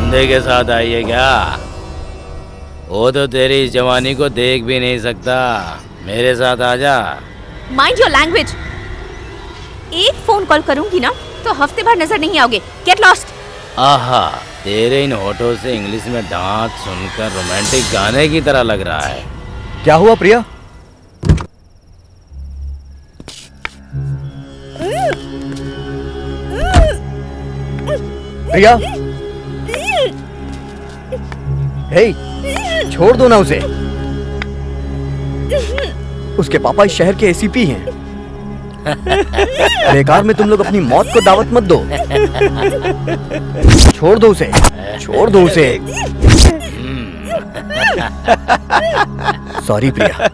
बंदे के साथ आई है क्या? वो तो तेरी इस जवानी को देख भी नहीं सकता। मेरे साथ आजा। Mind your language. एक फोन कॉल करूंगी ना तो हफ्ते भर नजर नहीं आओगे। Get lost. आहा, तेरे इन होठों से इंग्लिश में डांट सुनकर रोमांटिक गाने की तरह लग रहा है। क्या हुआ प्रिया? प्रिया, हे, छोड़ दो ना उसे। उसके पापा इस शहर के एसीपी हैं। बेकार में तुम लोग अपनी मौत को दावत मत दो। छोड़ दो उसे, छोड़ दो उसे। सॉरी प्रिया।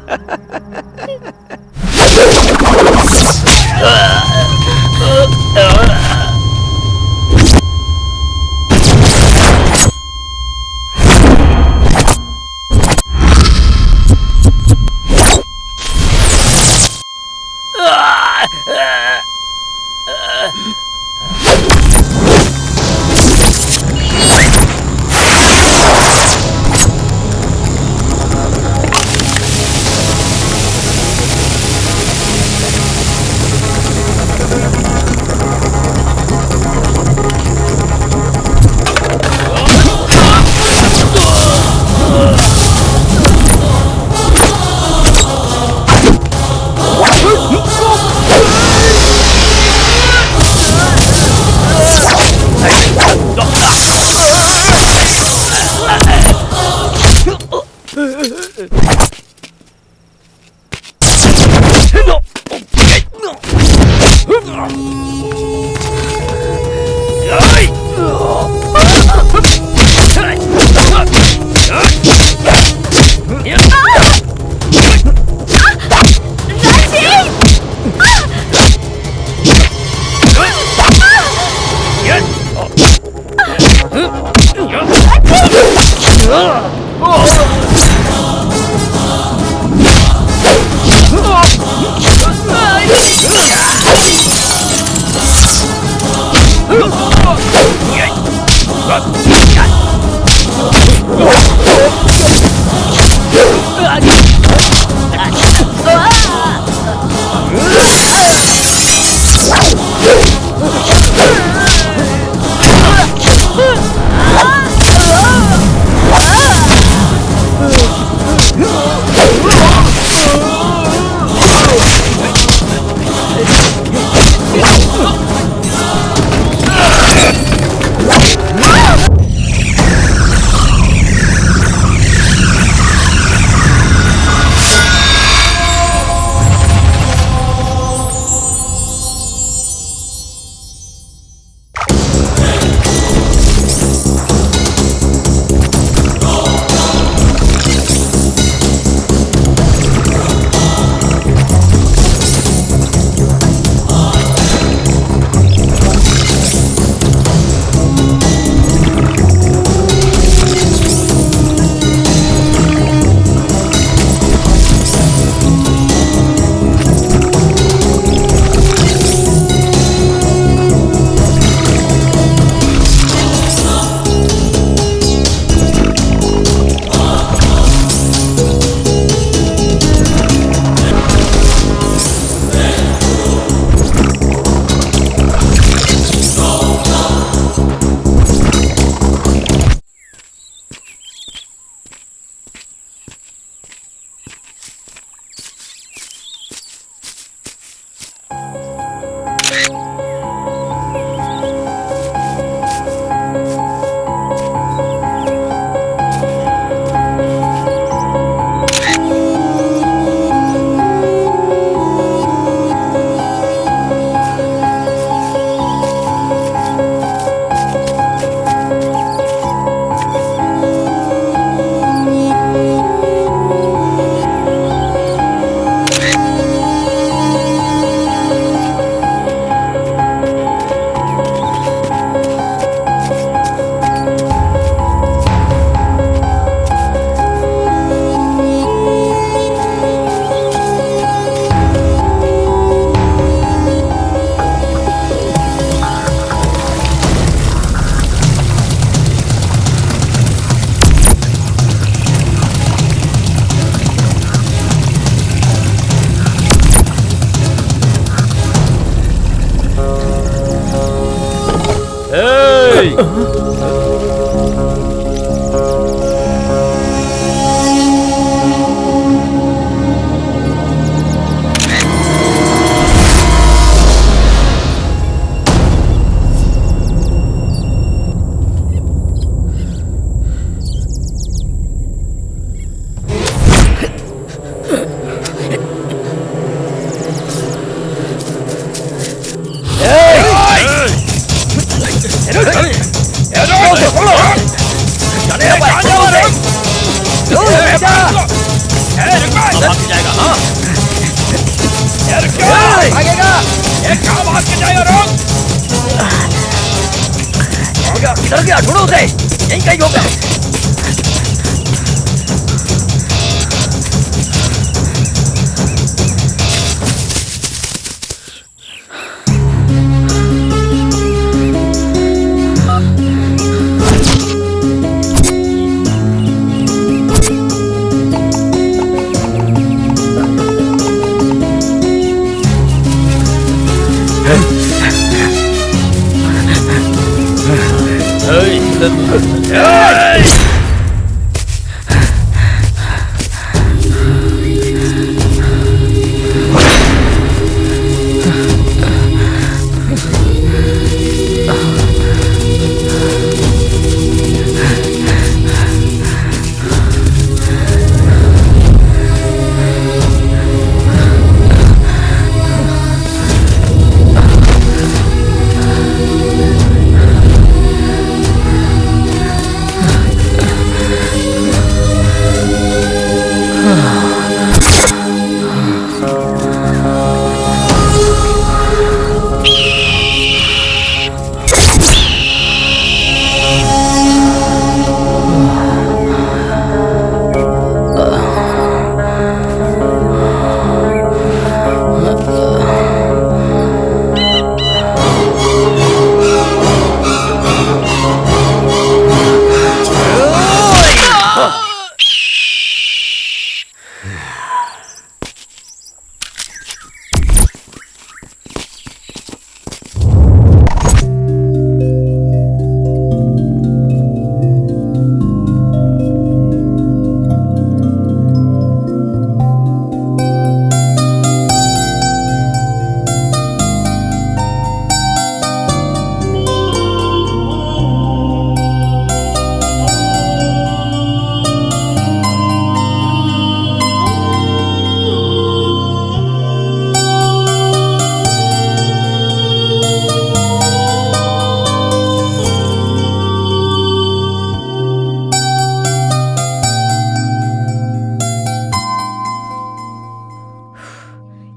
किधर गया? ढूंढो उसे, यहीं कहीं होगा।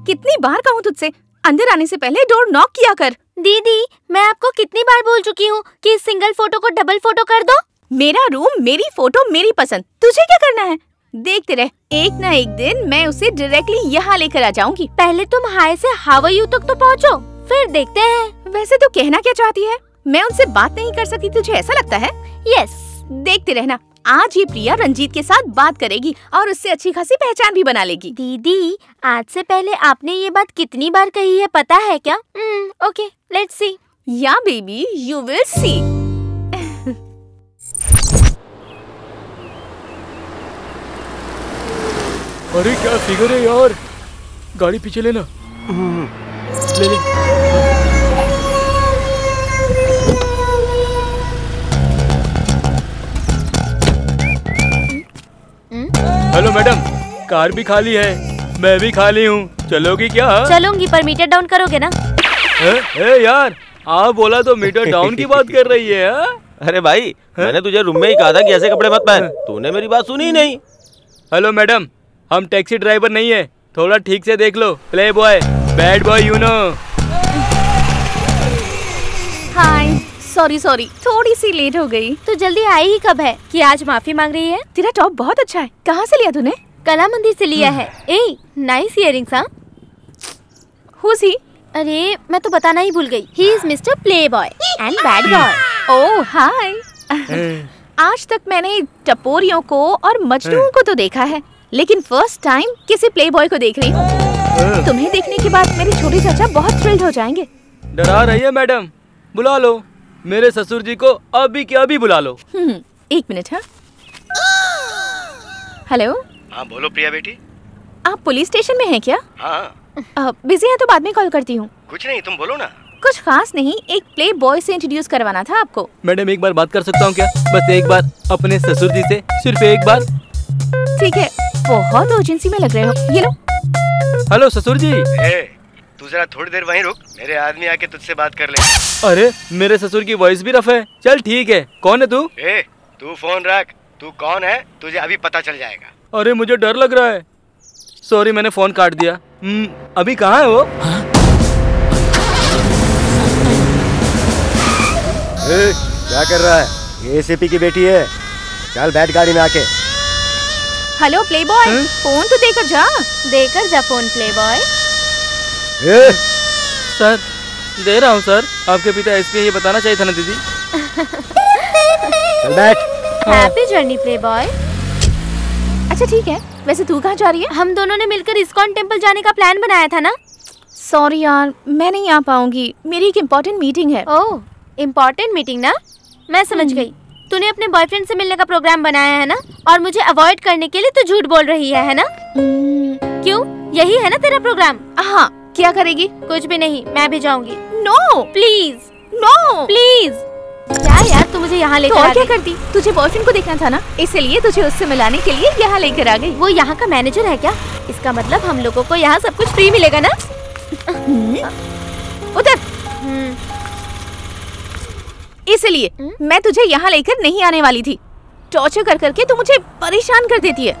कितनी बार कहूँ तुझसे, अंदर आने से पहले डोर नॉक किया कर। दीदी, मैं आपको कितनी बार बोल चुकी हूँ कि इस सिंगल फोटो को डबल फोटो कर दो। मेरा रूम, मेरी फोटो, मेरी पसंद, तुझे क्या करना है? देखते रह, एक ना एक दिन मैं उसे डायरेक्टली यहाँ लेकर आ जाऊंगी। पहले तुम हाय से हाउ आर यू तक तो पहुँचो, फिर देखते हैं। वैसे तो कहना क्या चाहती है? मैं उनसे बात नहीं कर सकती, तुझे ऐसा लगता है? यस, देखते रहना, आज ये प्रिया रंजीत के साथ बात करेगी और उससे अच्छी खासी पहचान भी बना लेगी। दीदी, आज से पहले आपने ये बात कितनी बार कही है पता है क्या? Okay, let's see. या बेबी, यू विल सी। अरे क्या फिगर है यार, गाड़ी पीछे लेना। ले ले। हेलो मैडम, कार भी खाली है, मैं भी खाली हूँ, चलोगी क्या? चलूंगी, पर मीटर डाउन करोगे ना? यार, आप बोला तो मीटर डाउन की बात कर रही है। अरे भाई, मैंने तुझे रूम में ही कहा था कि ऐसे कपड़े मत पहन, तूने मेरी बात सुनी ही नहीं। हेलो मैडम, हम टैक्सी ड्राइवर नहीं है, थोड़ा ठीक से देख लो। Play boy, bad boy, you know. Hi, sorry, थोड़ी सी लेट हो गई। तो जल्दी आई ही कब है कि आज माफी मांग रही है? तेरा टॉप बहुत अच्छा है, कहाँ से लिया तूने? कला मंदिर से लिया है। ए, नाइस इयररिंग्स। हाँ, Who's he? अरे मैं तो बताना ही भूल गई। He is Mister play boy and bad boy. Oh hi. आज तक मैंने टपोरियों को और मजनूओं को तो देखा है, लेकिन फर्स्ट टाइम किसी प्ले बॉय को देख रही हूँ। तुम्हें देखने के बाद मेरे छोटे चाचा बहुत थ्रिल्ड हो जाएंगे। डरा रही है मैडम, बुला लो। मेरे ससुर जी को अभी के अभी बुला लो। 1 मिनट। हाँ, हेलो। हाँ बोलो प्रिया बेटी। आप पुलिस स्टेशन में हैं क्या? हाँ। बिजी है तो बाद में कॉल करती हूँ। कुछ नहीं, तुम बोलो ना। कुछ खास नहीं, एक प्ले बॉय से इंट्रोड्यूस करवाना था आपको। मैडम एक बार बात कर सकता हूँ क्या? बस एक बार अपने ससुर जी से, सिर्फ एक बार। ठीक है, बहुत अर्जेंसी में लग रहे हो। ये लो। हेलो ससुर जी। तू जरा थोड़ी देर वहीं रुक, मेरे आदमी आके तुझसे बात कर ले। अरे मेरे ससुर की वॉइस भी रफ है। चल ठीक है, कौन है तू? तू फोन रख। तू कौन है तुझे अभी पता चल जाएगा। अरे मुझे डर लग रहा है। सॉरी मैंने फोन काट दिया। अभी कहाँ है वो? क्या कर रहा है? ये एसीपी की बेटी है। चल बैठ गाड़ी में आके। हेलो प्ले बॉय, फोन तो देकर जा। देकर जा फोन प्ले बॉय। सर दे रहा हूँ सर। आपके पिता एसपी ये बताना चाहिए था ना दीदी। चल बैठ। Happy journey play boy. अच्छा ठीक है, वैसे तू कहाँ जा रही है? हम दोनों ने मिलकर इस्कॉन टेम्पल जाने का प्लान बनाया था ना। सॉरी यार, मैं नहीं आ पाऊंगी, मेरी एक इम्पोर्टेंट मीटिंग है। ओह, इम्पोर्टेंट मीटिंग ना? मैं समझ गई। तूने अपने बॉयफ्रेंड से मिलने का प्रोग्राम बनाया है ना, और मुझे अवॉइड करने के लिए तू झूठ बोल रही है ना? क्यों, यही है ना तेरा प्रोग्राम? हाँ, क्या करेगी? कुछ भी नहीं, मैं भी जाऊंगी। No please, no please. क्या यार, तू मुझे यहाँ लेकर और क्या करती? तुझे बॉयफ्रेंड को देखना था ना, इसलिए तुझे उससे मिलाने के लिए यहाँ लेकर आ गई। वो यहाँ का मैनेजर है क्या? इसका मतलब हम लोगों को यहाँ सब कुछ फ्री मिलेगा ना? उधर। इसलिए मैं तुझे यहाँ लेकर नहीं आने वाली थी। टॉर्चर कर करके तू मुझे परेशान कर देती है।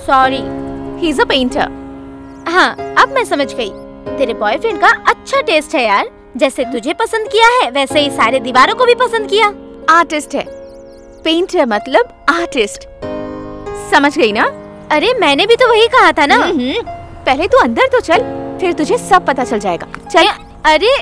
Sorry. He is a painter. हाँ, अब मैं समझ गई। तेरे बॉयफ्रेंड का अच्छा टेस्ट है यार। जैसे तुझे पसंद किया है, वैसे ही सारे दीवारों को भी पसंद किया। आर्टिस्ट है, पेंटर मतलब आर्टिस्ट। समझ गई ना? अरे मैंने भी तो वही कहा था ना। पहले तू अंदर तो चल, फिर तुझे सब पता चल जाएगा। चल। अरे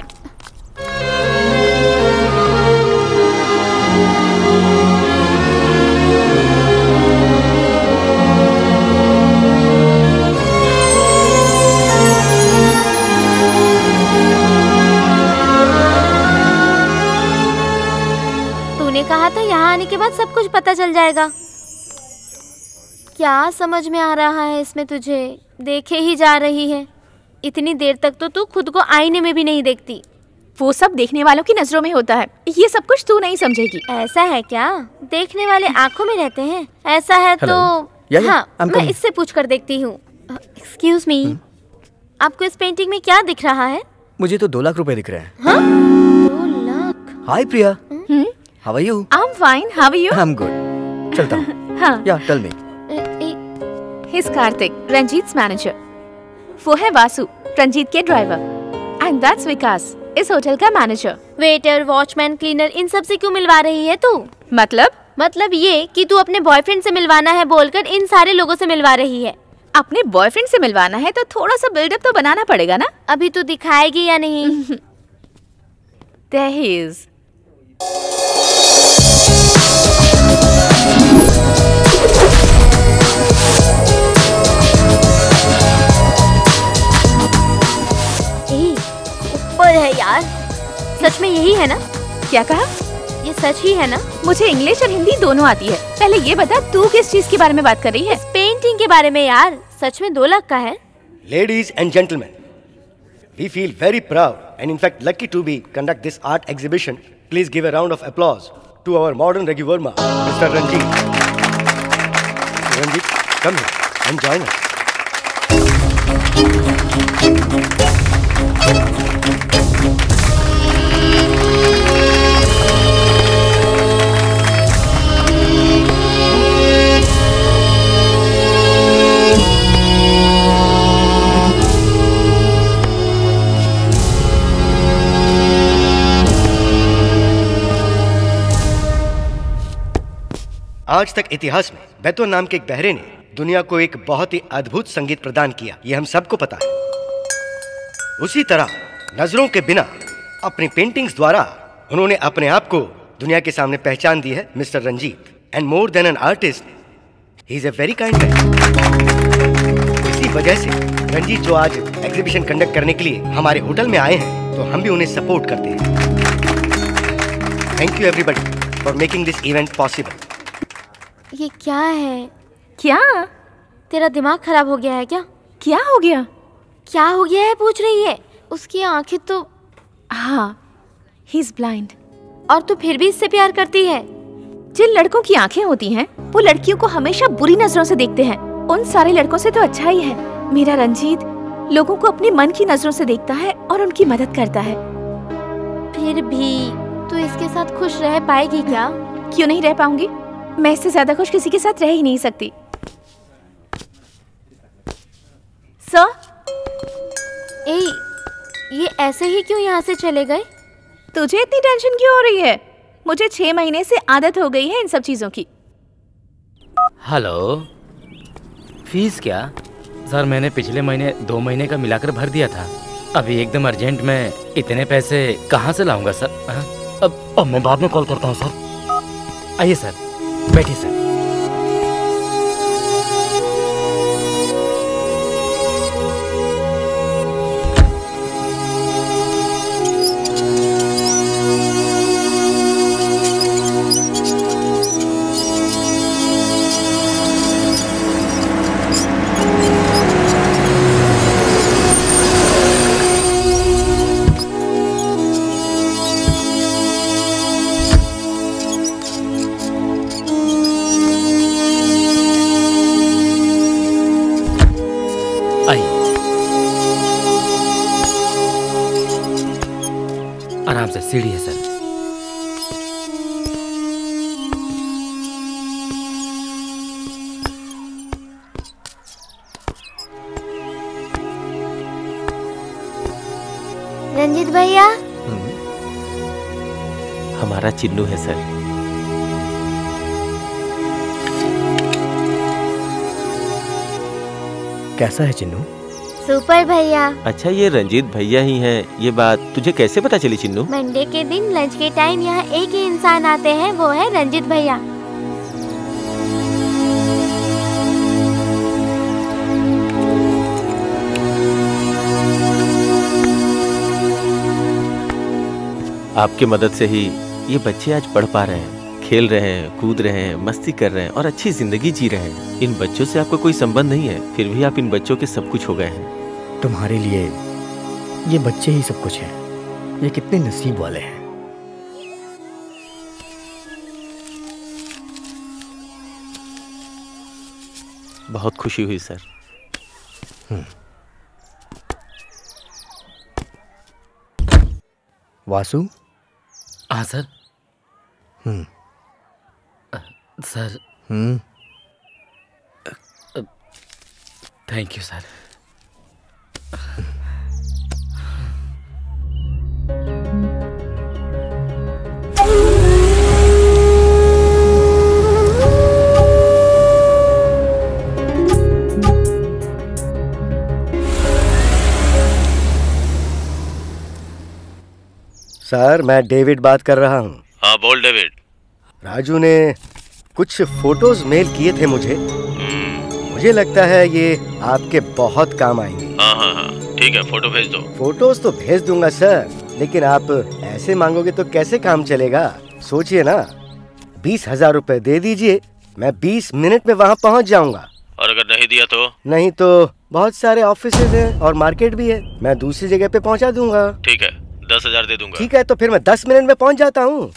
तूने कहा था यहाँ आने के बाद सब कुछ पता चल जाएगा। क्या समझ में आ रहा है इसमें तुझे? देखे ही जा रही है। इतनी देर तक तो तू खुद को आईने में भी नहीं देखती। वो सब देखने वालों की नजरों में होता है, ये सब कुछ तू नहीं समझेगी। ऐसा है क्या? देखने वाले आंखों में रहते हैं। ऐसा है तो हाँ, मैं इससे पूछ कर देखती हूँ। एक्सक्यूज मी, आपको इस पेंटिंग में क्या दिख रहा है? मुझे तो 2 लाख रुपए दिख रहे हैं। 2 lakh? Hi Priya, how are you? I am fine, how are you? I am good. चलता हूँ। हाँ, yeah tell me. He's Kartik, Ranjit's manager. वो है वासु, रंजीत के ड्राइवर। एंड दैट्स विकास, इस होटल का मैनेजर। वेटर, वॉचमैन, क्लीनर, इन सब से क्यों मिलवा रही है तू? मतलब ये कि तू अपने बॉयफ्रेंड से मिलवाना है बोलकर इन सारे लोगों से मिलवा रही है। अपने बॉयफ्रेंड से मिलवाना है तो थोड़ा सा बिल्डअप तो बनाना पड़ेगा ना। अभी तू दिखाएगी या नहीं? There he is. ऊपर है यार। सच में यही है ना? क्या कहा? ये सच ही है ना? मुझे इंग्लिश और हिंदी दोनों आती है। पहले ये बता, तू किस चीज के बारे में बात कर रही है? पेंटिंग के बारे में यार। सच में 2 लाख का है? Ladies and gentlemen, we feel very proud and in fact lucky to be conduct this art exhibition. Please give a round of applause to our modern Raghu Verma, Mr. Ranjit. Ranjit, come here and join us. आज तक इतिहास में बैतूल नाम के एक बहरे ने दुनिया को एक बहुत ही अद्भुत संगीत प्रदान किया, ये हम सबको पता है। उसी तरह नजरों के बिना अपनी पेंटिंग्स द्वारा उन्होंने अपने आप को दुनिया के सामने पहचान दी है mister Ranjit. And more than an artist, he is a very kind man. इसी वजह से रंजीत जो आज एग्जीबिशन कंडक्ट करने के लिए हमारे होटल में आए हैं, तो हम भी उन्हें सपोर्ट करते हैं। Thank you everybody for making this event possible. ये क्या है? क्या? तेरा दिमाग खराब हो गया है क्या? क्या हो गया? क्या हो गया है पूछ रही है। उसकी आंखें तो। हाँ, ही इज ब्लाइंड। और तू फिर भी इससे प्यार करती है? जिन लड़कों की आंखें होती हैं, वो लड़कियों को हमेशा बुरी नजरों से देखते हैं। उन सारे लड़कों से तो अच्छा ही है मेरा रंजीत लोगों को अपने मन की नजरों से देखता है और उनकी मदद करता है। फिर भी तू इसके साथ खुश रह पाएगी क्या? क्यों नहीं रह पाऊंगी? मैं इससे ज्यादा खुश किसी के साथ रह ही नहीं सकती। सर, ये ऐसे ही क्यों यहाँ से चले गए? तुझे इतनी टेंशन क्यों हो रही है? मुझे 6 महीने से आदत हो गई है इन सब चीजों की। हेलो, फीस क्या? सर मैंने पिछले महीने 2 महीने का मिलाकर भर दिया था। अभी एकदम अर्जेंट में इतने पैसे कहाँ से लाऊंगा सर? अब मैं बाद में कॉल करता हूँ सर। आइए सर, बैठिए सर। आराम से, सीढ़ी है सर। रंजीत भैया, हमारा चिन्नू है सर। कैसा है चिन्नू? सुपर भैया। अच्छा, ये रंजीत भैया ही हैं। ये बात तुझे कैसे पता चली चिन्नू? मंडे के दिन लंच के टाइम यहाँ एक ही इंसान आते हैं, वो है रंजीत भैया। आपकी मदद से ही ये बच्चे आज पढ़ पा रहे हैं, खेल रहे हैं, कूद रहे हैं, मस्ती कर रहे हैं और अच्छी जिंदगी जी रहे हैं। इन बच्चों से आपका कोई संबंध नहीं है, फिर भी आप इन बच्चों के सब कुछ हो गए हैं। तुम्हारे लिए ये बच्चे ही सब कुछ हैं। ये कितने नसीब वाले हैं। बहुत खुशी हुई सर। वासु? हाँ sir. Sir. Thank you sir. Sir, मैं डेविड बात कर रहा हूँ। हाँ बोल डेविड। राजू ने कुछ फोटोज मेल किए थे मुझे। मुझे लगता है ये आपके बहुत काम आएंगे। हाँ, ठीक है, फोटो भेज दो। फोटोज तो भेज दूंगा सर, लेकिन आप ऐसे मांगोगे तो कैसे काम चलेगा? सोचिए ना, 20,000 रुपए दे दीजिए, मैं 20 मिनट में वहाँ पहुँच जाऊँगा। और अगर नहीं दिया तो? नहीं तो बहुत सारे ऑफिसेज हैं और मार्केट भी है, मैं दूसरी जगह पे पहुँचा दूंगा। ठीक है, 10,000 दे दूंगा। ठीक है, तो फिर मैं 10 मिनट में पहुँच जाता हूँ।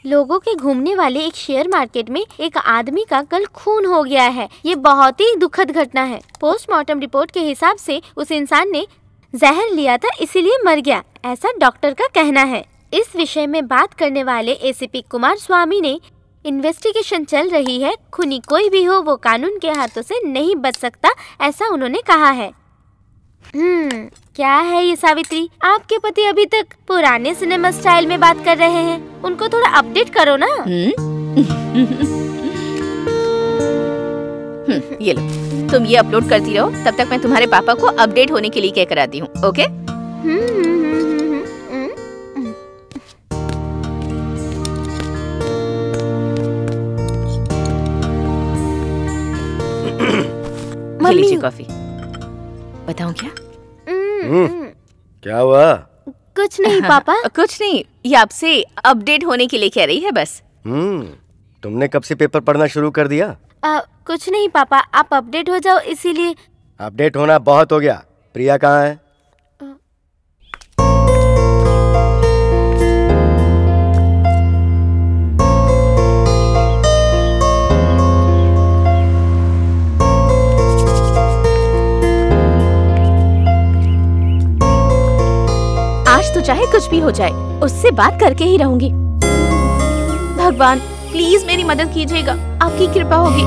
लोगों के घूमने वाले एक शेयर मार्केट में एक आदमी का कल खून हो गया है। ये बहुत ही दुखद घटना है। पोस्टमार्टम रिपोर्ट के हिसाब से उस इंसान ने जहर लिया था, इसीलिए मर गया, ऐसा डॉक्टर का कहना है। इस विषय में बात करने वाले एसीपी कुमार स्वामी ने इन्वेस्टिगेशन चल रही है, खूनी कोई भी हो वो कानून के हाथों से नहीं बच सकता, ऐसा उन्होंने कहा है। क्या है ये सावित्री, आपके पति अभी तक पुराने सिनेमा स्टाइल में बात कर रहे हैं, उनको थोड़ा अपडेट करो ना। ये लो, तुम ये अपलोड करती रहो, तब तक मैं तुम्हारे पापा को अपडेट होने के लिए कह कर आती हूँ। ओके? ये लीजिए कॉफी। बताऊं क्या? क्या हुआ? कुछ नहीं पापा। कुछ नहीं, ये आपसे अपडेट होने के लिए कह रही है बस। तुमने कब से पेपर पढ़ना शुरू कर दिया? कुछ नहीं पापा, आप अपडेट हो जाओ इसीलिए। अपडेट होना बहुत हो गया। प्रिया कहाँ है? आज तो चाहे कुछ भी हो जाए, उससे बात करके ही रहूंगी। भगवान प्लीज मेरी मदद कीजिएगा, आपकी कृपा होगी।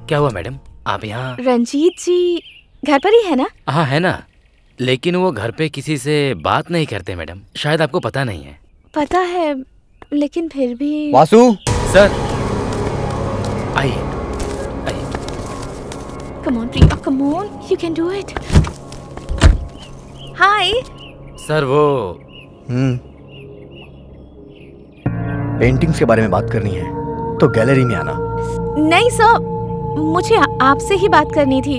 क्या हुआ मैडम, आप यहाँ? रंजीत जी घर पर ही है ना? हाँ है ना, लेकिन वो घर पे किसी से बात नहीं करते मैडम, शायद आपको पता नहीं है। पता है, लेकिन फिर भी। वासु सर आइए आइए। Come on Priya, come on, you can do it. Hi sir वो पेंटिंग्स के बारे में बात करनी है तो गैलरी में आना। नहीं सर, मुझे आपसे ही बात करनी थी।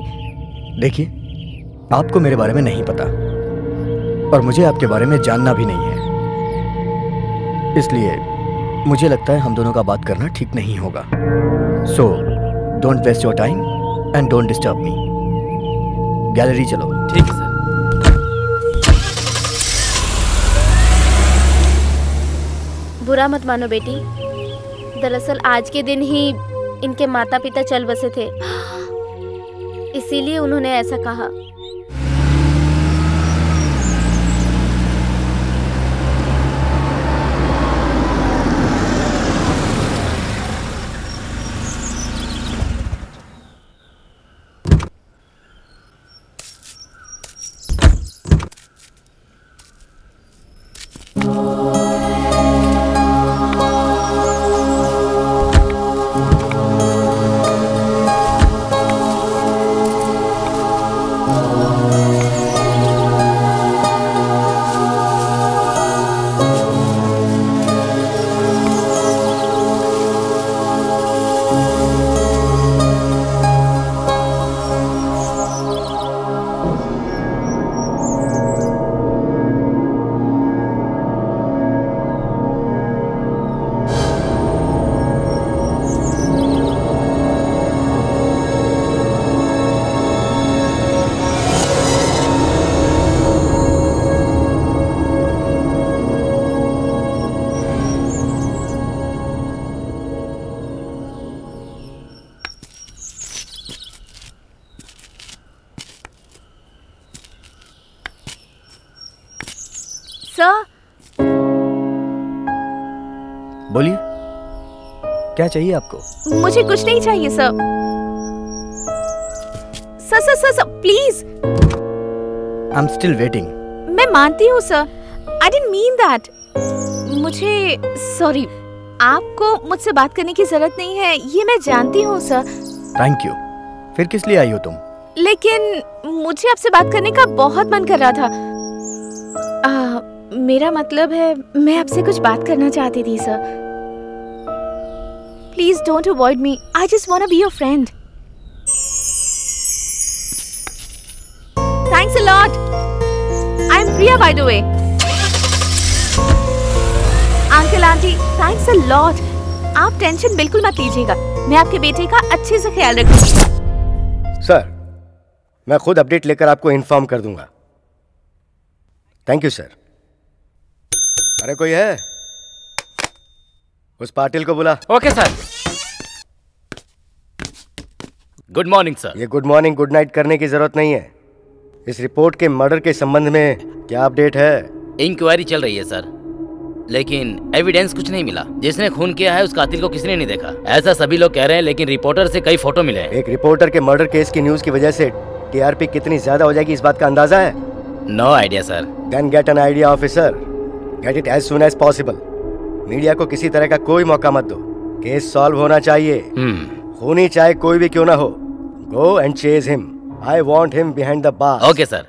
देखिए, आपको मेरे बारे में नहीं पता और मुझे आपके बारे में जानना भी नहीं है, इसलिए मुझे लगता है हम दोनों का बात करना ठीक नहीं होगा। So don't waste your time and don't disturb me. Gallery चलो। ठीक है सर। बुरा मत मानो बेटी, दरअसल आज के दिन ही इनके माता पिता चल बसे थे, इसीलिए उन्होंने ऐसा कहा। बोलिए, क्या चाहिए आपको? मुझे कुछ नहीं चाहिए sir. Sir please. I am still waiting. मैं मानती हूँ sir, I didn't mean that. मुझे सॉरी, आपको मुझसे बात करने की जरूरत नहीं है, ये मैं जानती हूँ सर। Thank you. फिर किस लिए आई हो तुम? लेकिन मुझे आपसे बात करने का बहुत मन कर रहा था। मेरा मतलब है, मैं आपसे कुछ बात करना चाहती थी sir. Please don't avoid me, I just want to be your friend. Thanks a lot. I am Priya by the way. Uncle aunty, thanks a lot. आप टेंशन बिल्कुल मत लीजिएगा, मैं आपके बेटे का अच्छे से ख्याल रखूंगी। सर, मैं खुद अपडेट लेकर आपको इन्फॉर्म कर दूंगा। Thank you sir. अरे कोई है? उस पाटिल को बुला। Okay sir. Good morning sir. ये गुड मॉर्निंग गुड नाइट करने की जरूरत नहीं है। इस रिपोर्ट के मर्डर के संबंध में क्या अपडेट है? इंक्वायरी चल रही है सर, लेकिन एविडेंस कुछ नहीं मिला। जिसने खून किया है उस कातिल को किसी ने नहीं देखा, ऐसा सभी लोग कह रहे हैं, लेकिन रिपोर्टर से कई फोटो मिले हैं। एक रिपोर्टर के मर्डर केस की न्यूज की वजह से टीआरपी कितनी ज्यादा हो जाएगी इस बात का अंदाजा है? No idea sir. Then get an idea officer, get it as soon as possible. Media को किसी तरह का कोई मौका मत दो, केस सॉल्व होना चाहिए। खूनी चाहे कोई भी क्यों ना हो, go and chase him. I want him behind the bar. Okay sir.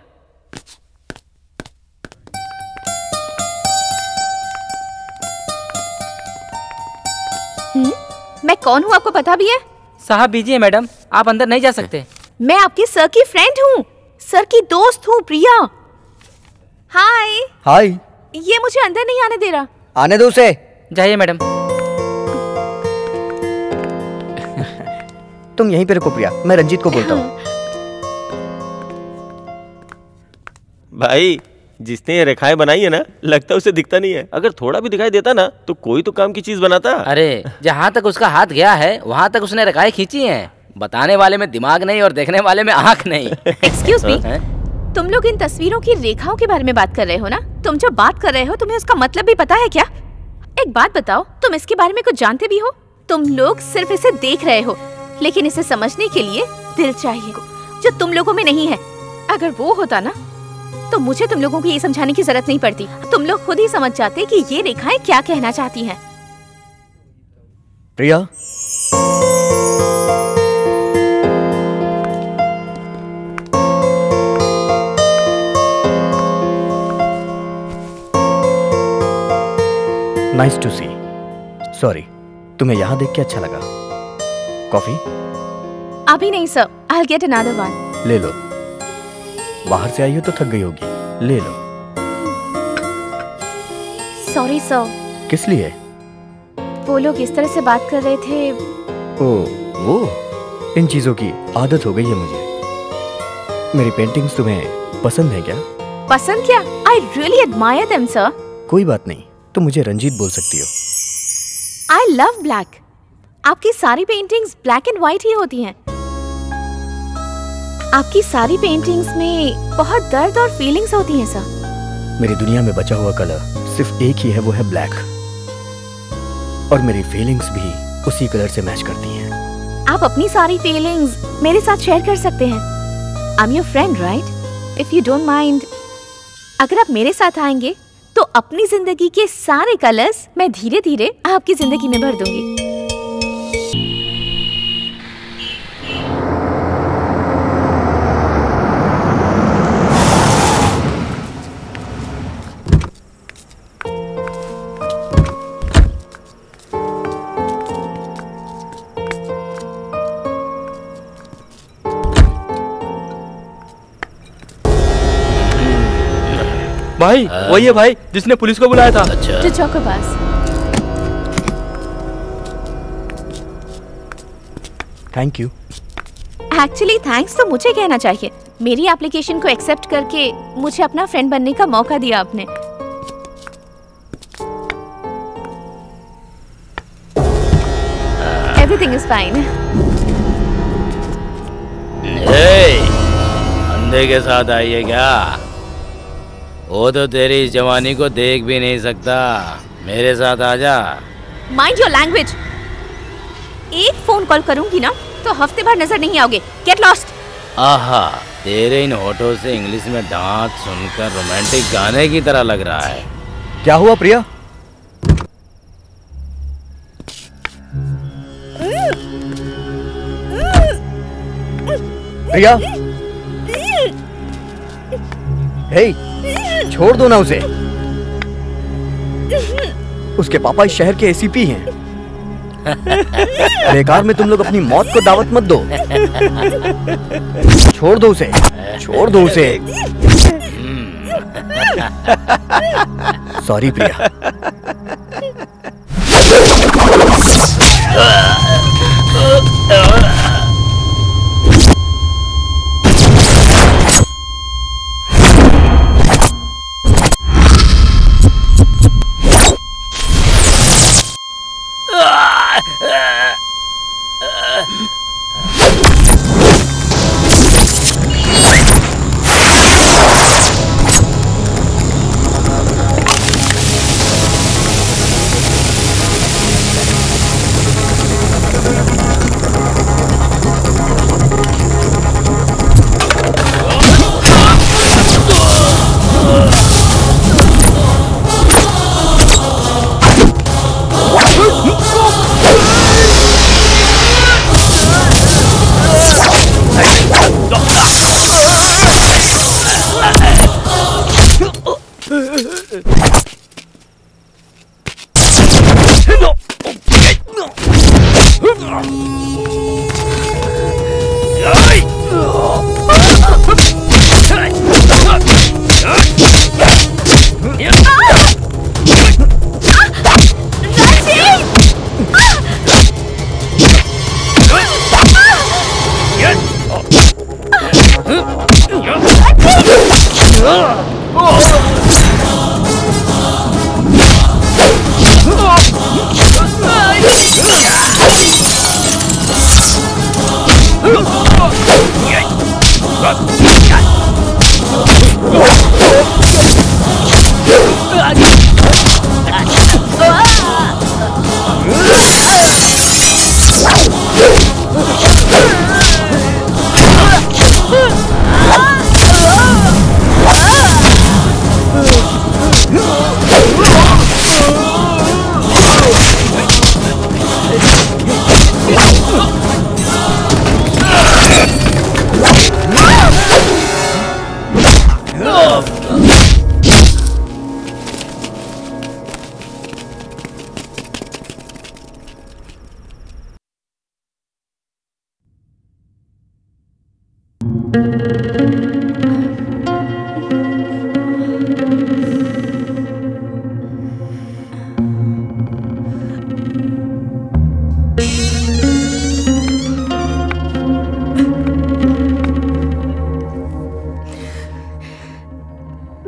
मैं कौन हूँ आपको पता भी है? साहब बिजी है मैडम, आप अंदर नहीं जा सकते। मैं आपकी सर की फ्रेंड हूँ, सर की दोस्त हूँ, प्रिया। हाय। हाय। ये मुझे अंदर नहीं आने दे रहा। आने दो उसे। जाइए मैडम। तुम यहीं पे रुको प्रिया, मैं रंजीत को बोलता हूँ। भाई जिसने ये रेखाएं बनाई है ना, लगता उसे दिखता नहीं है। अगर थोड़ा भी दिखाई देता ना तो कोई तो काम की चीज बनाता। अरे जहाँ तक उसका हाथ गया है वहाँ तक उसने रेखाएं खींची हैं। बताने वाले में दिमाग नहीं और देखने वाले में आँख नहीं। एक्सक्यूज मी, तुम लोग इन तस्वीरों की रेखाओं के बारे में बात कर रहे हो ना? तुम जो बात कर रहे हो तुम्हें उसका मतलब भी पता है क्या? एक बात बताओ, तुम इसके बारे में कुछ जानते भी हो? तुम लोग सिर्फ इसे देख रहे हो, लेकिन इसे समझने के लिए दिल चाहिए, जो तुम लोगों में नहीं है। अगर वो होता ना तो मुझे तुम लोगों को ये समझाने की जरूरत नहीं पड़ती। तुम लोग खुद ही समझ जाते कि ये रेखाएं क्या कहना चाहती हैं। प्रिया, नाइस टू सी। सॉरी, तुम्हें यहाँ देख के अच्छा लगा। कॉफी? अभी नहीं sir, I'll get another one। ले लो, बाहर से आई हो तो थक गई होगी, ले लो। Sorry sir. किस लिए? वो लोग इस तरह से बात कर रहे थे। ओह वो, इन चीजों की आदत हो गई है मुझे। मेरी पेंटिंग्स तुम्हें पसंद है क्या? पसंद क्या? I really admire them sir। कोई बात नहीं, तुम मुझे रंजीत बोल सकती हो। I love black। आपकी सारी पेंटिंग्स ब्लैक एंड व्हाइट ही होती हैं। आपकी सारी पेंटिंग्स में बहुत दर्द और फीलिंग्स होती हैं सर। मेरी दुनिया में बचा हुआ कलर सिर्फ एक ही है, वो है ब्लैक। और मेरी फीलिंग्स भी उसी कलर से मैच करती हैं। आप अपनी सारी फीलिंग्स मेरे साथ शेयर कर सकते हैं। I am your friend right? If you don't mind, अगर आप मेरे साथ आएंगे तो अपनी जिंदगी के सारे कलर्स मैं धीरे धीरे आपकी जिंदगी में भर दूंगी। भाई वही है भाई जिसने पुलिस को बुलाया था। अच्छा। चौक के पास। Thank you. एक्चुअली थैंक्स तो मुझे कहना चाहिए। मेरी एप्लीकेशन को एक्सेप्ट करके मुझे अपना फ्रेंड बनने का मौका दिया आपने। Everything is fine. अंधे के साथ आई है क्या? वो तो तेरी इस जवानी को देख भी नहीं सकता। मेरे साथ आजा। Mind your language. एक फोन कॉल करूंगी ना तो हफ्ते भर नजर नहीं आओगे। Get lost. आहा, तेरे इन होठों से इंग्लिश में दांत सुनकर रोमांटिक गाने की तरह लग रहा है। क्या हुआ प्रिया? प्रिया, हे, छोड़ दो ना उसे। उसके पापा इस शहर के एसीपी हैं। बेकार में तुम लोग अपनी मौत को दावत मत दो। छोड़ दो उसे, छोड़ दो उसे। सॉरी प्रिया।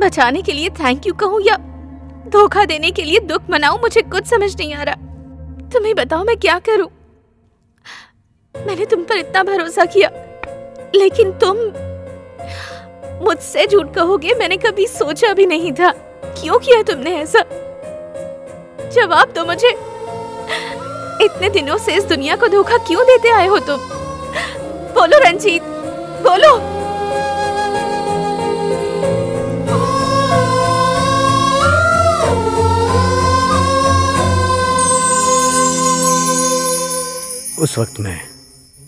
बचाने के लिए थैंक यू कहूँ या धोखा देने के लिए दुख मनाऊं, मुझे कुछ समझ नहीं आ रहा। तुम्हें बताओ मैं क्या करूं? मैंने तुम पर इतना भरोसा किया, लेकिन तुम मुझसे झूठ कहोगे मैंने कभी सोचा भी नहीं था। क्यों किया तुमने ऐसा? जवाब दो मुझे। इतने दिनों से इस दुनिया को धोखा क्यों देते आए हो तुम? बोलो रंजीत, बोलो। उस वक्त मैं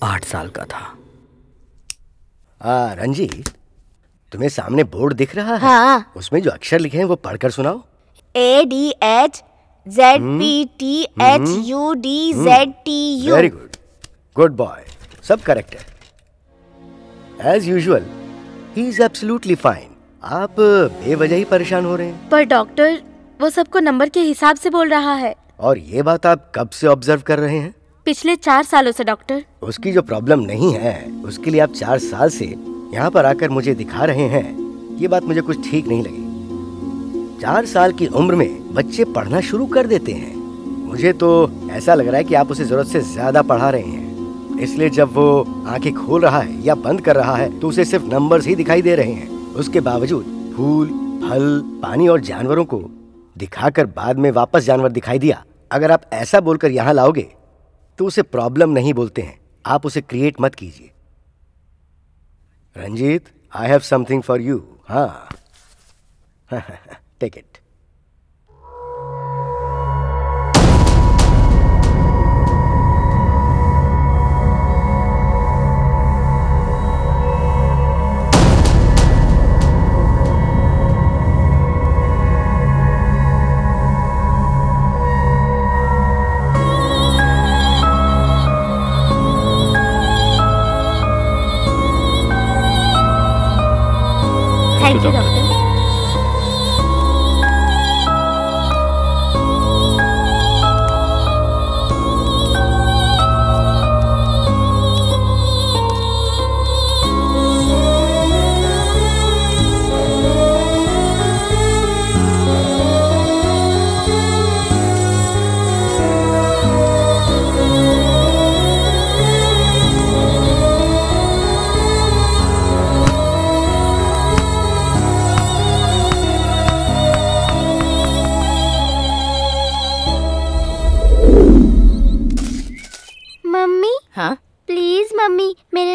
8 साल का था। रंजीत, तुम्हें सामने बोर्ड दिख रहा है? हाँ। उसमें जो अक्षर लिखे हैं वो पढ़कर सुनाओ। ADHZPTHUDZTU। Very good, good boy, सब करेक्ट है। As usual he is absolutely fine. आप बेवजह ही परेशान हो रहे हैं। पर डॉक्टर, वो सबको नंबर के हिसाब से बोल रहा है। और ये बात आप कब से ऑब्जर्व कर रहे हैं? पिछले 4 सालों से डॉक्टर। उसकी जो प्रॉब्लम नहीं है उसके लिए आप 4 साल से यहाँ पर आकर मुझे दिखा रहे हैं, ये बात मुझे कुछ ठीक नहीं लगी। 4 साल की उम्र में बच्चे पढ़ना शुरू कर देते हैं। मुझे तो ऐसा लग रहा है कि आप उसे जरूरत से ज्यादा पढ़ा रहे हैं, इसलिए जब वो आंखें खोल रहा है या बंद कर रहा है तो उसे सिर्फ नंबर्स ही दिखाई दे रहे हैं। उसके बावजूद फूल, फल, पानी और जानवरों को दिखाकर बाद में वापस जानवर दिखाई दिया, अगर आप ऐसा बोलकर यहाँ लाओगे तो उसे प्रॉब्लम नहीं बोलते हैं। आप उसे क्रिएट मत कीजिए। Ranjit, I have something for you. हाँ, take it. Thank you doctor.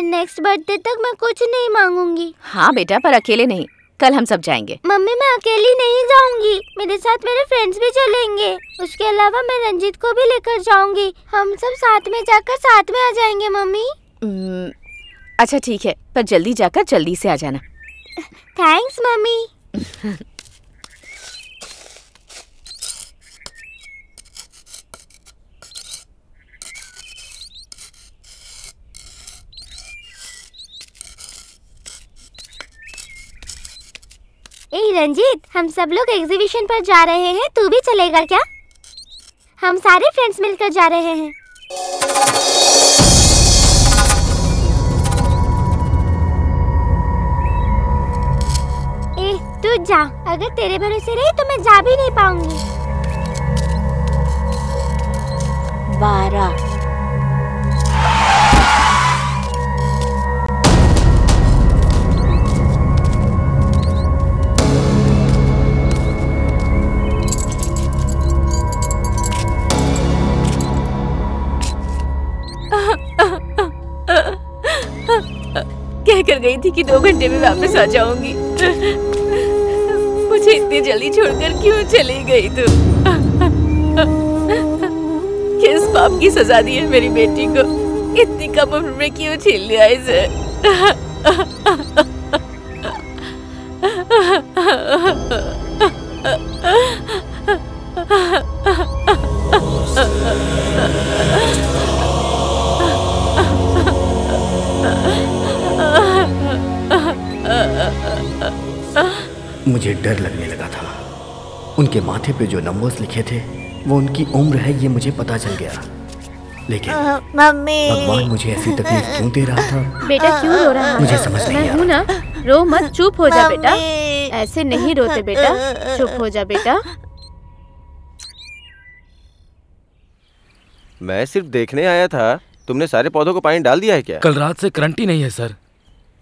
Next birthday तक मैं कुछ नहीं मांगूंगी। हाँ बेटा, पर अकेले नहीं, कल हम सब जाएंगे। मम्मी मैं अकेली नहीं जाऊंगी, मेरे साथ मेरे फ्रेंड्स भी चलेंगे। उसके अलावा मैं रंजीत को भी लेकर जाऊंगी। हम सब साथ में जाकर साथ में आ जाएंगे मम्मी। अच्छा ठीक है, पर जल्दी जाकर जल्दी से आ जाना। Thanks mummy. ए रंजीत, हम सब लोग एग्जीबिशन पर जा रहे हैं, तू भी चलेगा क्या? हम सारे फ्रेंड्स मिलकर जा रहे हैं। ए तू जा, अगर तेरे भरोसे रही तो मैं जा भी नहीं पाऊंगी। 12 कह कर गई थी कि 2 घंटे में वापस आ जाऊंगी। मुझे इतनी जल्दी छोड़कर क्यों चली गई तू? किस पाप की सजा दी है मेरी बेटी को? इतनी कम उम्र में क्यों छीन लिया इसे? मुझे डर लगने लगा था। उनके माथे पे जो नंबर्स लिखे थे वो उनकी उम्र है, ये मुझे पता चल गया। लेकिन मम्मी, भगवान मुझे ऐसी तकलीफ क्यों दे रहा था? बेटा क्यों रो रहा है? मुझे समझ नहीं मैं आ हूँ रहा। ना, रो मत, चुप हो जा बेटा। ऐसे नहीं रोते बेटा, चुप हो जा बेटा। मैं सिर्फ देखने आया था। तुमने सारे पौधों को पानी डाल दिया है क्या? कल रात से करंट ही नहीं है सर।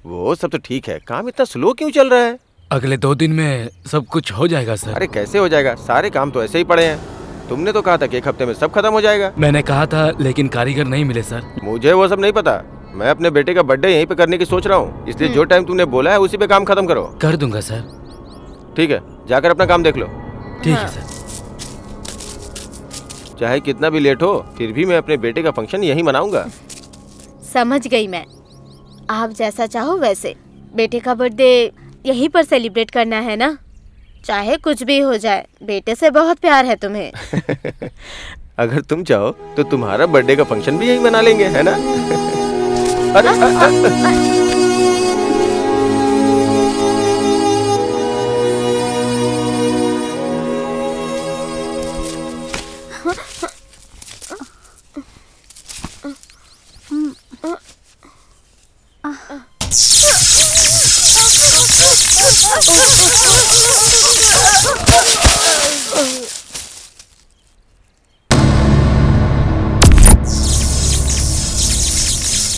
वो सब तो ठीक है, काम इतना स्लो क्यों चल रहा है? अगले 2 दिन में सब कुछ हो जाएगा सर। अरे कैसे हो जाएगा? सारे काम तो ऐसे ही पड़े हैं। तुमने तो कहा था कि 1 हफ्ते में सब खत्म हो जाएगा। मैंने कहा था लेकिन कारीगर नहीं मिले सर। मुझे वो सब नहीं पता। मैं अपने बेटे का बर्थडे यहीं पे करने की सोच रहा हूँ, इसलिए जो टाइम तुमने बोला है उसी पे काम खत्म करो। कर दूंगा सर। ठीक है, जाकर अपना काम देख लो। ठीक है सर। चाहे कितना भी लेट हो, फिर भी मैं अपने बेटे का फंक्शन यहीं मनाऊंगा। समझ गई मैं। आप जैसा चाहो वैसे। बेटे का बर्थडे यहीं पर सेलिब्रेट करना है ना? चाहे कुछ भी हो जाए, बेटे से बहुत प्यार है तुम्हें। अगर तुम चाहो तो तुम्हारा बर्थडे का फंक्शन भी यहीं मना लेंगे, है ना?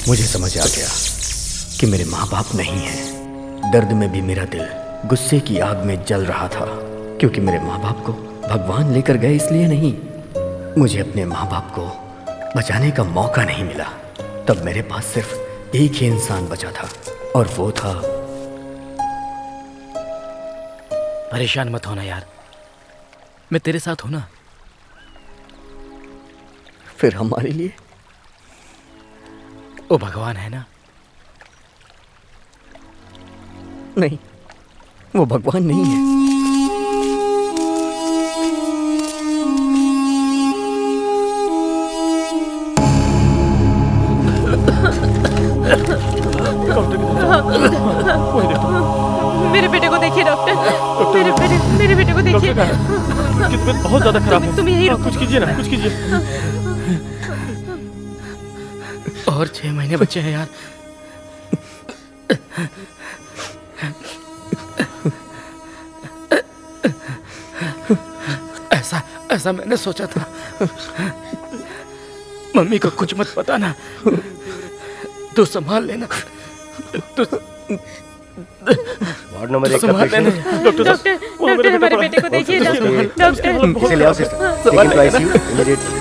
मुझे समझ आ गया कि मेरे माँ बाप नहीं हैं। दर्द में भी मेरा दिल गुस्से की आग में जल रहा था, क्योंकि मेरे माँ बाप को भगवान लेकर गए इसलिए नहीं, मुझे अपने माँ बाप को बचाने का मौका नहीं मिला। तब मेरे पास सिर्फ एक ही इंसान बचा था और वो था। परेशान मत होना यार, मैं तेरे साथ हूं ना। फिर हमारे लिए वो भगवान है ना? नहीं, वो भगवान नहीं है। मेरे बेटे को देखिए डॉक्टर। मेरे बेटे को देखिए। बहुत ज्यादा खराब है। तुम यही रुको। कुछ कीजिए ना, कुछ कीजिए। और 6 महीने बचे हैं यार। ऐसा मैंने सोचा था। मम्मी को कुछ मत बताना, तू संभाल लेना। वार्ड नंबर 1 का पेशेंट। डॉक्टर हमारे बेटे को देखिए। डॉक्टर इसे ले आओ sister. Take him to ICU immediately.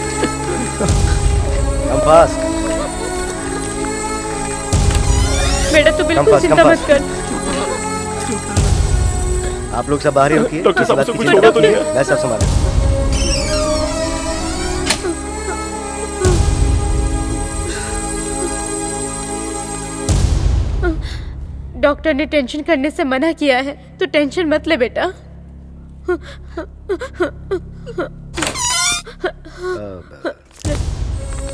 Come fast. बेटा तू बिल्कुल चिंता मत कर। आप लोग सब बाहर ही रुकिए। डॉक्टर साहब से कुछ होगा तो नहीं? मैं सब संभालूंगा। डॉक्टर ने टेंशन करने से मना किया है, तो टेंशन मत ले बेटा।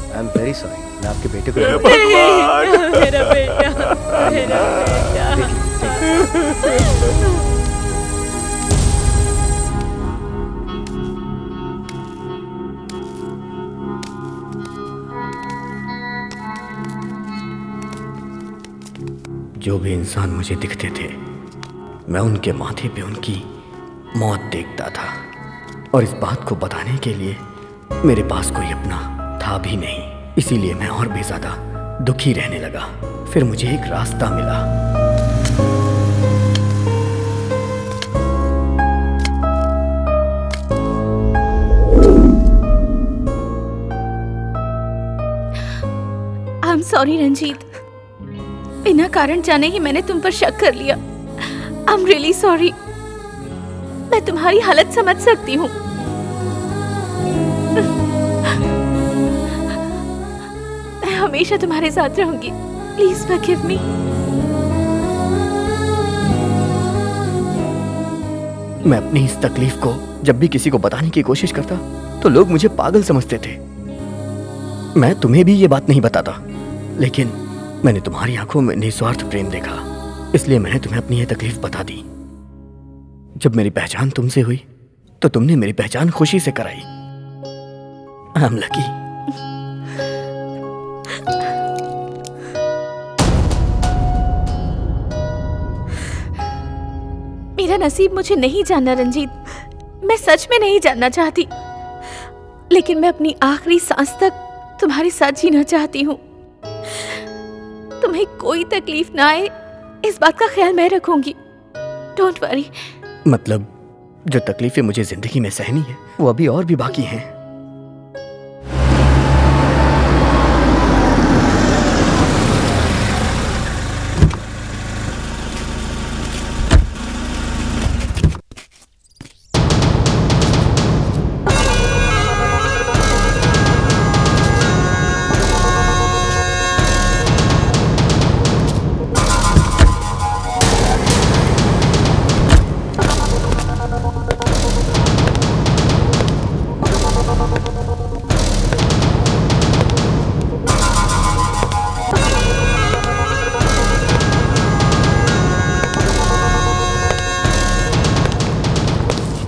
I am very sorry. मैं आपके बेटे को मेरा बेटा। जो भी इंसान मुझे दिखते थे, मैं उनके माथे पे उनकी मौत देखता था, और इस बात को बताने के लिए मेरे पास कोई अपना था भी नहीं। इसीलिए मैं और भी ज्यादा दुखी रहने लगा। फिर मुझे एक रास्ता मिला। आई एम सॉरी रंजीत, बिना कारण जाने ही मैंने तुम पर शक कर लिया। I am really sorry. मैं तुम्हारी हालत समझ सकती हूँ। मैं हमेशा तुम्हारे साथ रहूंगी। Please forgive me. मैं अपनी इस तकलीफ को जब भी किसी को बताने की कोशिश करता तो लोग मुझे पागल समझते थे। मैं तुम्हें भी ये बात नहीं बताता, लेकिन मैंने तुम्हारी आंखों में निस्वार्थ प्रेम देखा, इसलिए मैंने तुम्हें अपनी ये तकलीफ बता दी। जब मेरी पहचान तुमसे हुई तो तुमने मेरी पहचान खुशी से कराई। I am lucky. मेरा नसीब मुझे नहीं जानना रंजीत, मैं सच में नहीं जानना चाहती, लेकिन मैं अपनी आखिरी सांस तक तुम्हारे साथ जीना चाहती हूँ। तुम्हें कोई तकलीफ ना आए, इस बात का ख्याल मैं रखूंगी। Don't worry. मतलब जो तकलीफें मुझे जिंदगी में सहनी है वो अभी और भी बाकी हैं।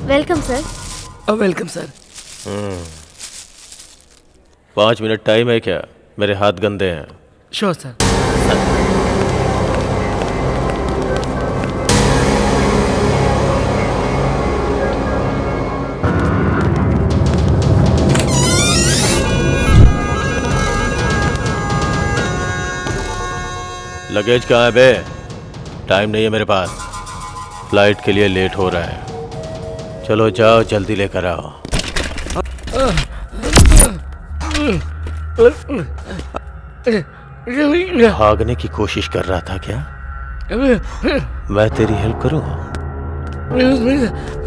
Welcome sir. Welcome sir. 5 minute time है क्या? मेरे हाथ गंदे हैं। Sure sir. लगेज कहाँ है बे? टाइम नहीं है मेरे पास, फ्लाइट के लिए लेट हो रहा है। चलो जाओ, जल्दी लेकर आओ। भागने की कोशिश कर रहा था क्या? मैं तेरी हेल्प करूं?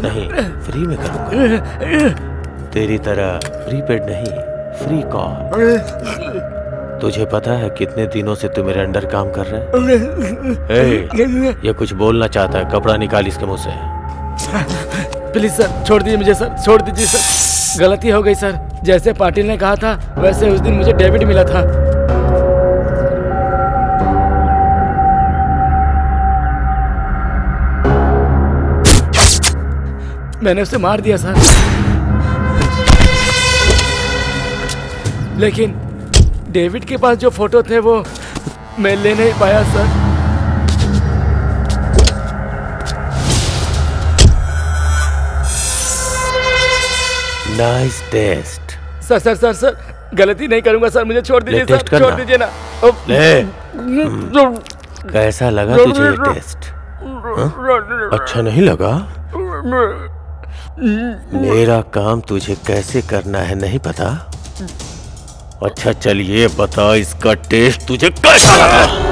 नहीं, फ्री में करूंगा। तेरी तरह प्रीपेड नहीं, फ्री कॉल। तुझे पता है कितने दिनों से तू मेरे अंडर काम कर रहा है? ये कुछ बोलना चाहता है, कपड़ा निकाल इसके मुंह से। प्लीज सर, छोड़ दीजिए मुझे सर, छोड़ दीजिए सर। गलती हो गई सर। जैसे पाटिल ने कहा था वैसे उस दिन मुझे डेबिट मिला था। मैंने उसे मार दिया सर, लेकिन डेविड के पास जो फोटो थे वो मैं ले नहीं पाया sir. Nice test. Sir sir sir sir, गलती नहीं करूंगा सर, मुझे छोड़ दीजिए सर, छोड़ दीजिए ना। ले। कैसा लगा तुझे ये टेस्ट? अच्छा नहीं लगा? मेरा काम तुझे कैसे करना है नहीं पता? अच्छा चल ये बता, इसका टेस्ट तुझे कैसा लगा?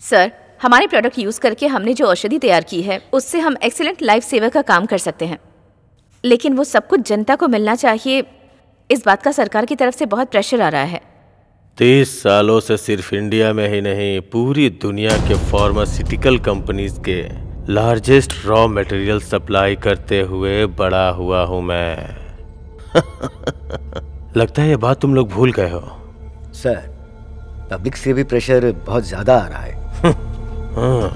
सर, हमारे प्रोडक्ट यूज करके हमने जो औषधि तैयार की है उससे हम एक्सीलेंट लाइफ सेवर का काम कर सकते हैं, लेकिन वो सब कुछ जनता को मिलना चाहिए। इस बात का सरकार की तरफ से बहुत प्रेशर आ रहा है। 30 सालों से सिर्फ इंडिया में ही नहीं, पूरी दुनिया के फार्मास्यूटिकल कंपनीज के लार्जेस्ट रॉ मटेरियल सप्लाई करते हुए बड़ा हुआ हूं मैं। लगता है ये बात तुम लोग भूल गए हो। सर, पब्लिक से भी प्रेशर बहुत ज्यादा आ रहा है। हाँ।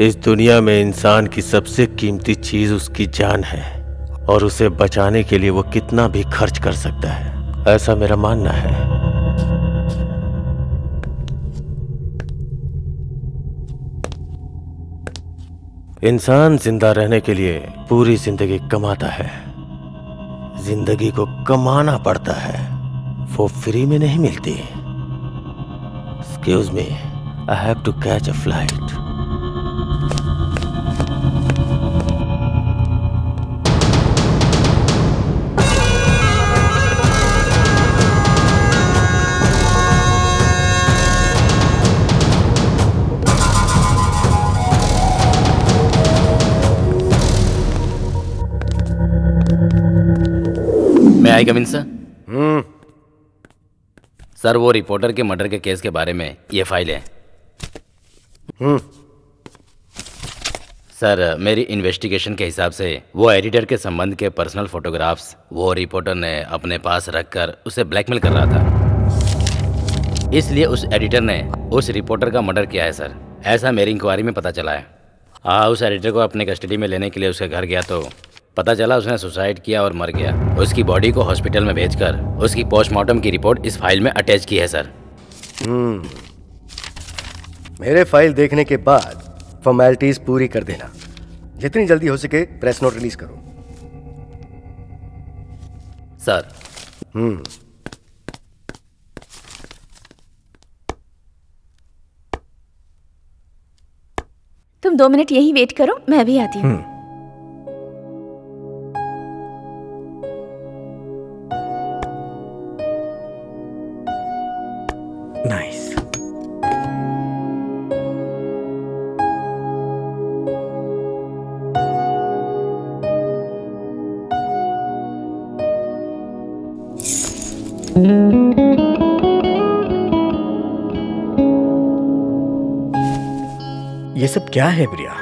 इस दुनिया में इंसान की सबसे कीमती चीज उसकी जान है, और उसे बचाने के लिए वो कितना भी खर्च कर सकता है, ऐसा मेरा मानना है। इंसान जिंदा रहने के लिए पूरी जिंदगी कमाता है। जिंदगी को कमाना पड़ता है, वो फ्री में नहीं मिलती। Excuse me, I have to catch a flight. May I come in sir? Sir, वो रिपोर्टर के मर्डर के केस के बारे में ये फाइल है। सर, मेरी इन्वेस्टिगेशन के हिसाब से वो एडिटर के संबंध के पर्सनल फोटोग्राफ्स वो रिपोर्टर ने अपने पास रखकर उसे ब्लैकमेल कर रहा था, इसलिए उस एडिटर ने उस रिपोर्टर का मर्डर किया है सर। ऐसा मेरी इंक्वायरी में पता चला है। उस एडिटर को अपने कस्टडी में लेने के लिए उसके घर गया तो पता चला उसने सुसाइड किया और मर गया। उसकी बॉडी को हॉस्पिटल में भेजकर उसकी पोस्टमार्टम की रिपोर्ट इस फाइल में अटैच की है सर। मेरे फाइल देखने के बाद फॉर्मेलिटीज पूरी कर देना। जितनी जल्दी हो सके प्रेस नोट रिलीज करो। सर। तुम 2 मिनट यहीं वेट करो, मैं भी आती हूँ। नाइस। ये सब क्या है प्रिया?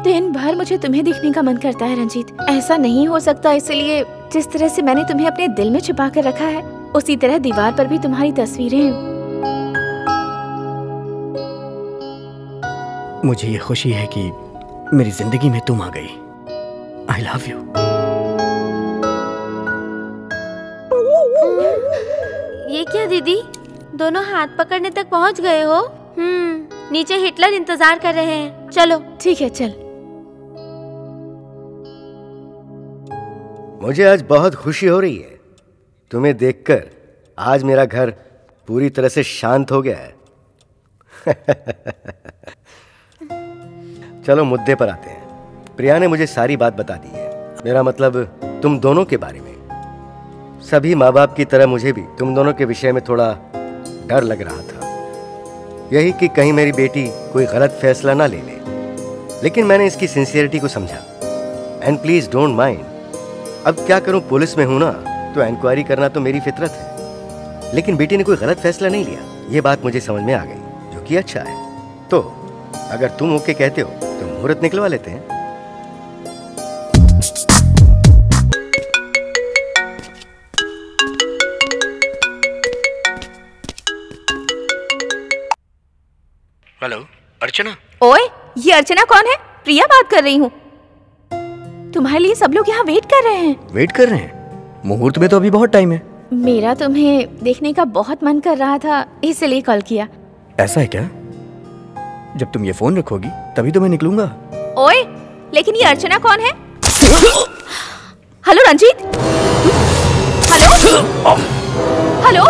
दिन भर मुझे तुम्हें देखने का मन करता है रंजीत। ऐसा नहीं हो सकता, इसलिए जिस तरह से मैंने तुम्हें अपने दिल में छुपा कर रखा है उसी तरह दीवार पर भी तुम्हारी तस्वीरें। मुझे ये खुशी है कि मेरी जिंदगी में तुम आ गई। I love you. ये क्या दीदी, दोनों हाथ पकड़ने तक पहुंच गए हो? नीचे हिटलर इंतजार कर रहे हैं। चलो। ठीक है, चल। मुझे आज बहुत खुशी हो रही है तुम्हें देखकर। आज मेरा घर पूरी तरह से शांत हो गया है। चलो मुद्दे पर आते हैं। प्रिया ने मुझे सारी बात बता दी है। मेरा मतलब तुम दोनों के बारे में। सभी माँ बाप की तरह मुझे भी तुम दोनों के विषय में थोड़ा डर लग रहा था, यही कि कहीं मेरी बेटी कोई गलत फैसला ना ले ले। लेकिन मैंने इसकी सिंसियरिटी को समझा। And please don't mind. अब क्या करूं, पुलिस में हूं ना, तो इंक्वायरी करना तो मेरी फितरत है। लेकिन बेटी ने कोई गलत फैसला नहीं लिया, ये बात मुझे समझ में आ गई, जो कि अच्छा है। तो अगर तुम ओके कहते हो तो मुहूर्त निकलवा लेते हैं। हेलो अर्चना। ओए, ये अर्चना कौन है? प्रिया बात कर रही हूँ। तुम्हारे लिए सब लोग यहाँ वेट कर रहे हैं। वेट कर रहे हैं? मुहूर्त में तो अभी बहुत टाइम है। मेरा तुम्हें देखने का बहुत मन कर रहा था, इसलिए कॉल किया। ऐसा है क्या? जब तुम ये फोन रखोगी तभी तो मैं निकलूंगा। ओए, लेकिन ये अर्चना कौन है? Hello Ranjit. Hello hello.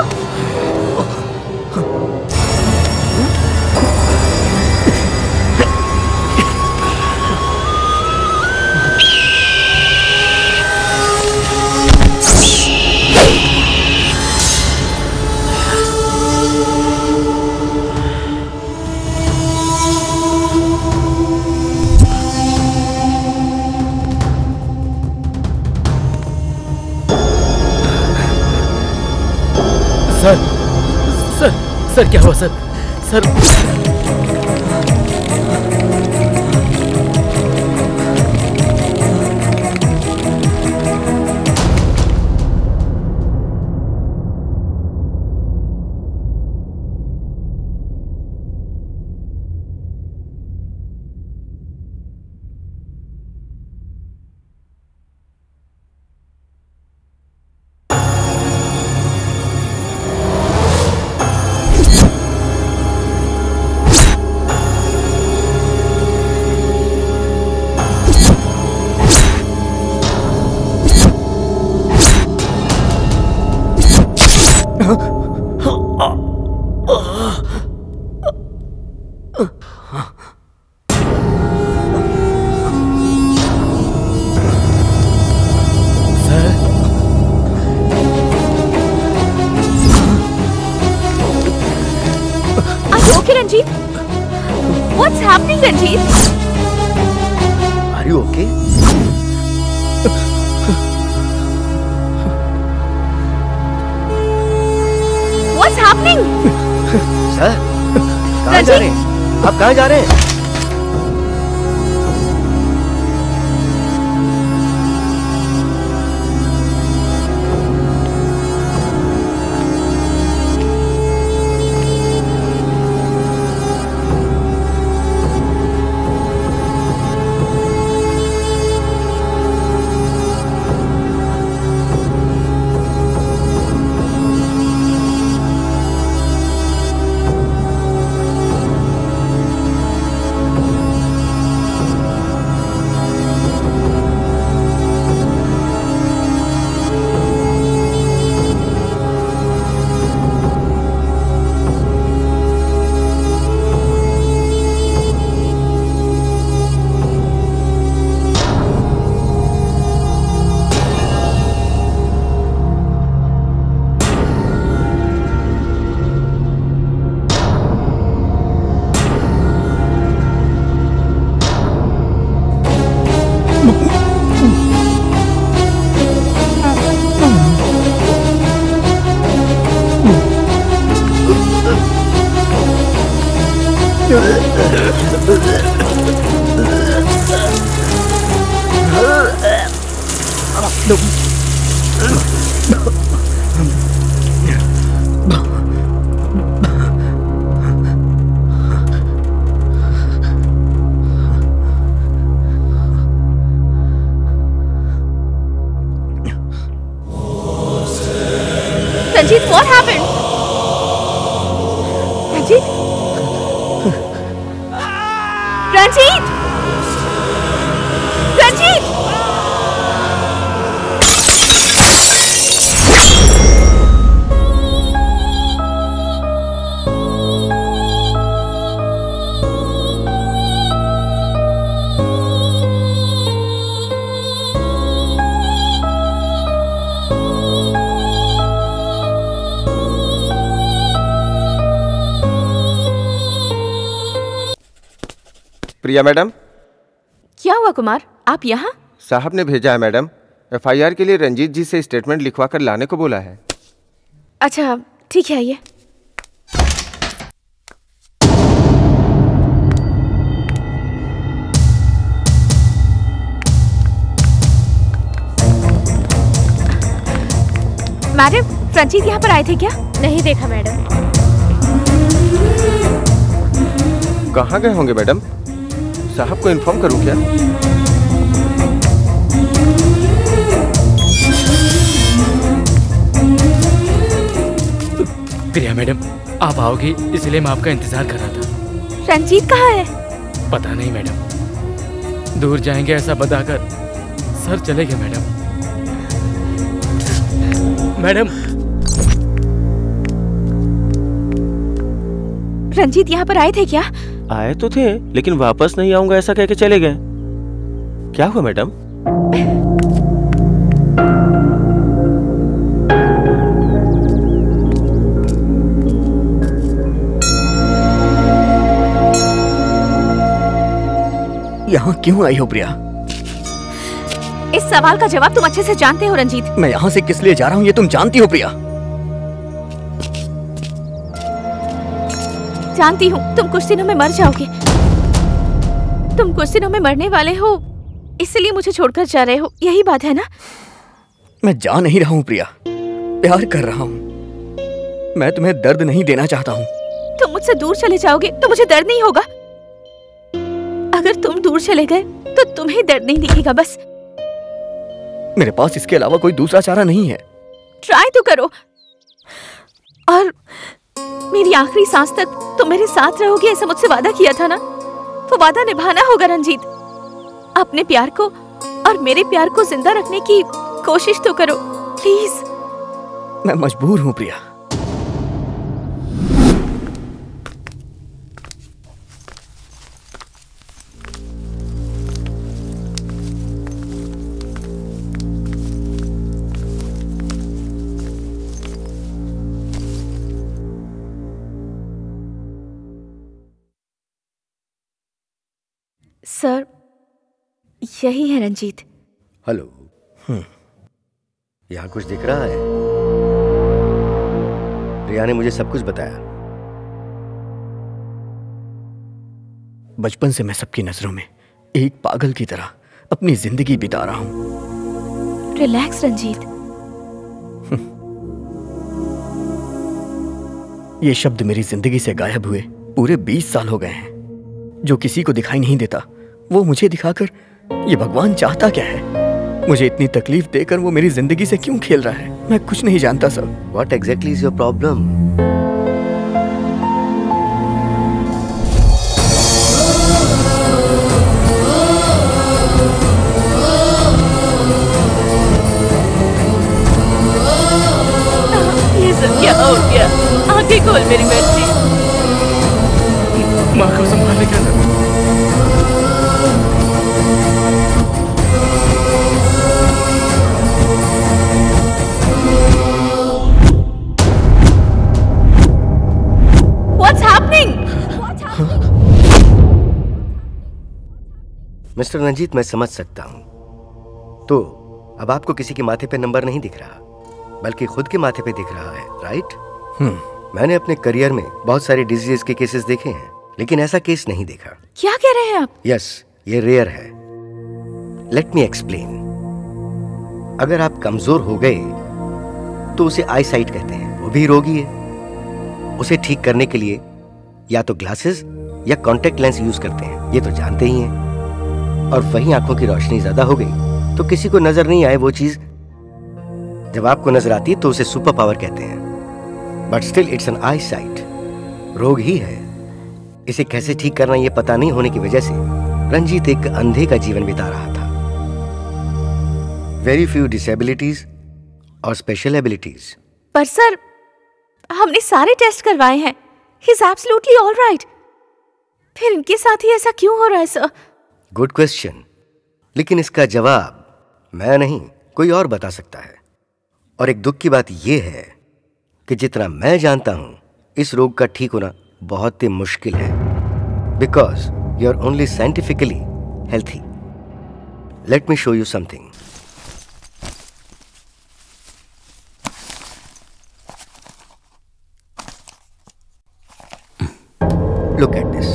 Sir क्या हुआ sir? Sir Ranjit? What's happening, Ranjit? Are you okay? What's happening? Sir, कहाँ जा रहे हैं? आप कहाँ जा रहे हैं? Ranjit, what happened? Ranjit? Ranjit! Ranjit! Priya madam. क्या हुआ कुमार, आप यहाँ? साहब ने भेजा है मैडम, एफआईआर के लिए रंजीत जी से स्टेटमेंट लिखवा कर लाने को बोला है। अच्छा ठीक है, आइए। मैडम, रंजीत यहाँ पर आए थे क्या? नहीं देखा मैडम। कहाँ गए होंगे मैडम? साहब को इन्फॉर्म करूं क्या? प्रिया मैडम, आप आओगी इसलिए मैं आपका इंतजार कर रहा था। रंजीत कहाँ है? पता नहीं मैडम, दूर जाएंगे ऐसा बताकर सर चले गए मैडम। मैडम, रंजीत यहाँ पर आए थे क्या? आए तो थे, लेकिन वापस नहीं आऊंगा ऐसा कह के चले गए। क्या हुआ मैडम? यहाँ क्यों आई हो प्रिया? इस सवाल का जवाब तुम अच्छे से जानते हो रंजीत। मैं यहाँ से किस लिए जा रहा हूँ ये तुम जानती हो प्रिया? जानती हूँ तुम कुछ दिनों में मर जाओगे। तुम कुछ दिनों में मरने वाले हो, इसलिए मुझे छोड़कर जा रहे हो, यही बात है ना? मैं जा नहीं रहा हूँ प्रिया, प्यार कर रहा हूँ। मैं तुम्हें दर्द नहीं देना चाहता हूँ। तुम मुझसे दूर चले जाओगे तो मुझे दर्द नहीं होगा। अगर तुम दूर चले गए तो तुम्हें दर्द नहीं दिखेगा बस। मेरे पास इसके अलावा कोई दूसरा चारा नहीं है। ट्राई तो करो, और मेरी आखिरी सांस तक तुम मेरे साथ रहोगे, ऐसा मुझसे वादा किया था ना, वो वादा निभाना होगा रंजीत। अपने प्यार को और मेरे प्यार को जिंदा रखने की कोशिश तो करो प्लीज। मैं मजबूर हूँ प्रिया। सर, यही है रंजीत। हेलो। यहाँ कुछ दिख रहा है? प्रिया ने मुझे सब कुछ बताया। बचपन से मैं सबकी नजरों में एक पागल की तरह अपनी जिंदगी बिता रहा हूँ। रिलैक्स रंजीत। ये शब्द मेरी जिंदगी से गायब हुए पूरे 20 साल हो गए हैं। जो किसी को दिखाई नहीं देता वो मुझे दिखाकर ये भगवान चाहता क्या है? मुझे इतनी तकलीफ देकर वो मेरी जिंदगी से क्यों खेल रहा है? मैं कुछ नहीं जानता sir. What exactly is your problem? ये सब क्या हो गया? आंखें खोल मेरी बच्ची। माँ को संभालने क्या था? मिस्टर रंजीत, मैं समझ सकता हूं। तो अब आपको किसी के माथे पे नंबर नहीं दिख रहा, बल्कि खुद के माथे पे दिख रहा है, राइट? मैंने अपने करियर में बहुत सारे डिजीज के केसेस देखे हैं, लेकिन ऐसा केस नहीं देखा। क्या कह रहे हैं आप? यस, ये रेयर है। Let me explain. अगर आप कमजोर हो गए तो उसे आई साइट कहते हैं, वो भी रोगी है। उसे ठीक करने के लिए या तो ग्लासेस या कॉन्टेक्ट लेंस यूज करते हैं, ये तो जानते ही हैं। और वहीं आंखों की रोशनी ज्यादा हो गई तो किसी को नजर नहीं आए वो चीज, जब आपको नजर आती है तो उसे सुपर पावर कहते हैं। But still it's an I site, रोग ही है। इसे कैसे ठीक करना ये पता नहीं होने की वजह से रंजीत एक अंधे का जीवन बिता रहा था। वेरी फ्यू डिसेबिलिटीज और स्पेशल एबिलिटीज। पर सर, हमने सारे टेस्ट करवाए हैं, ही इज एब्सोल्युटली ऑलराइट। फिर इनके साथ ही ऐसा क्यों हो रहा है सर? गुड क्वेश्चन, लेकिन इसका जवाब मैं नहीं, कोई और बता सकता है। और एक दुख की बात यह है कि जितना मैं जानता हूं, इस रोग का ठीक होना बहुत ही मुश्किल है, because you are only scientifically healthy. Let me show you something. Look at this.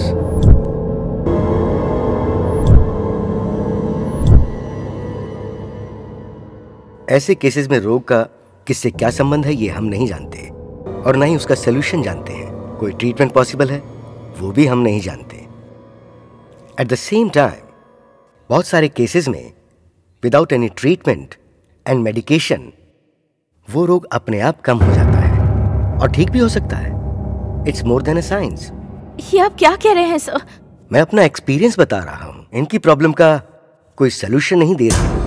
ऐसे केसेस में रोग का किससे क्या संबंध है ये हम नहीं जानते, और ना ही उसका सलूशन जानते हैं। कोई ट्रीटमेंट पॉसिबल है वो भी हम नहीं जानते। एट द सेम टाइम बहुत सारे केसेस में without any treatment and medication वो रोग अपने आप कम हो जाता है और ठीक भी हो सकता है। It's more than a science. ये आप क्या कह रहे हैं सर? मैं अपना एक्सपीरियंस बता रहा हूं। इनकी प्रॉब्लम का कोई सलूशन नहीं दे रहा,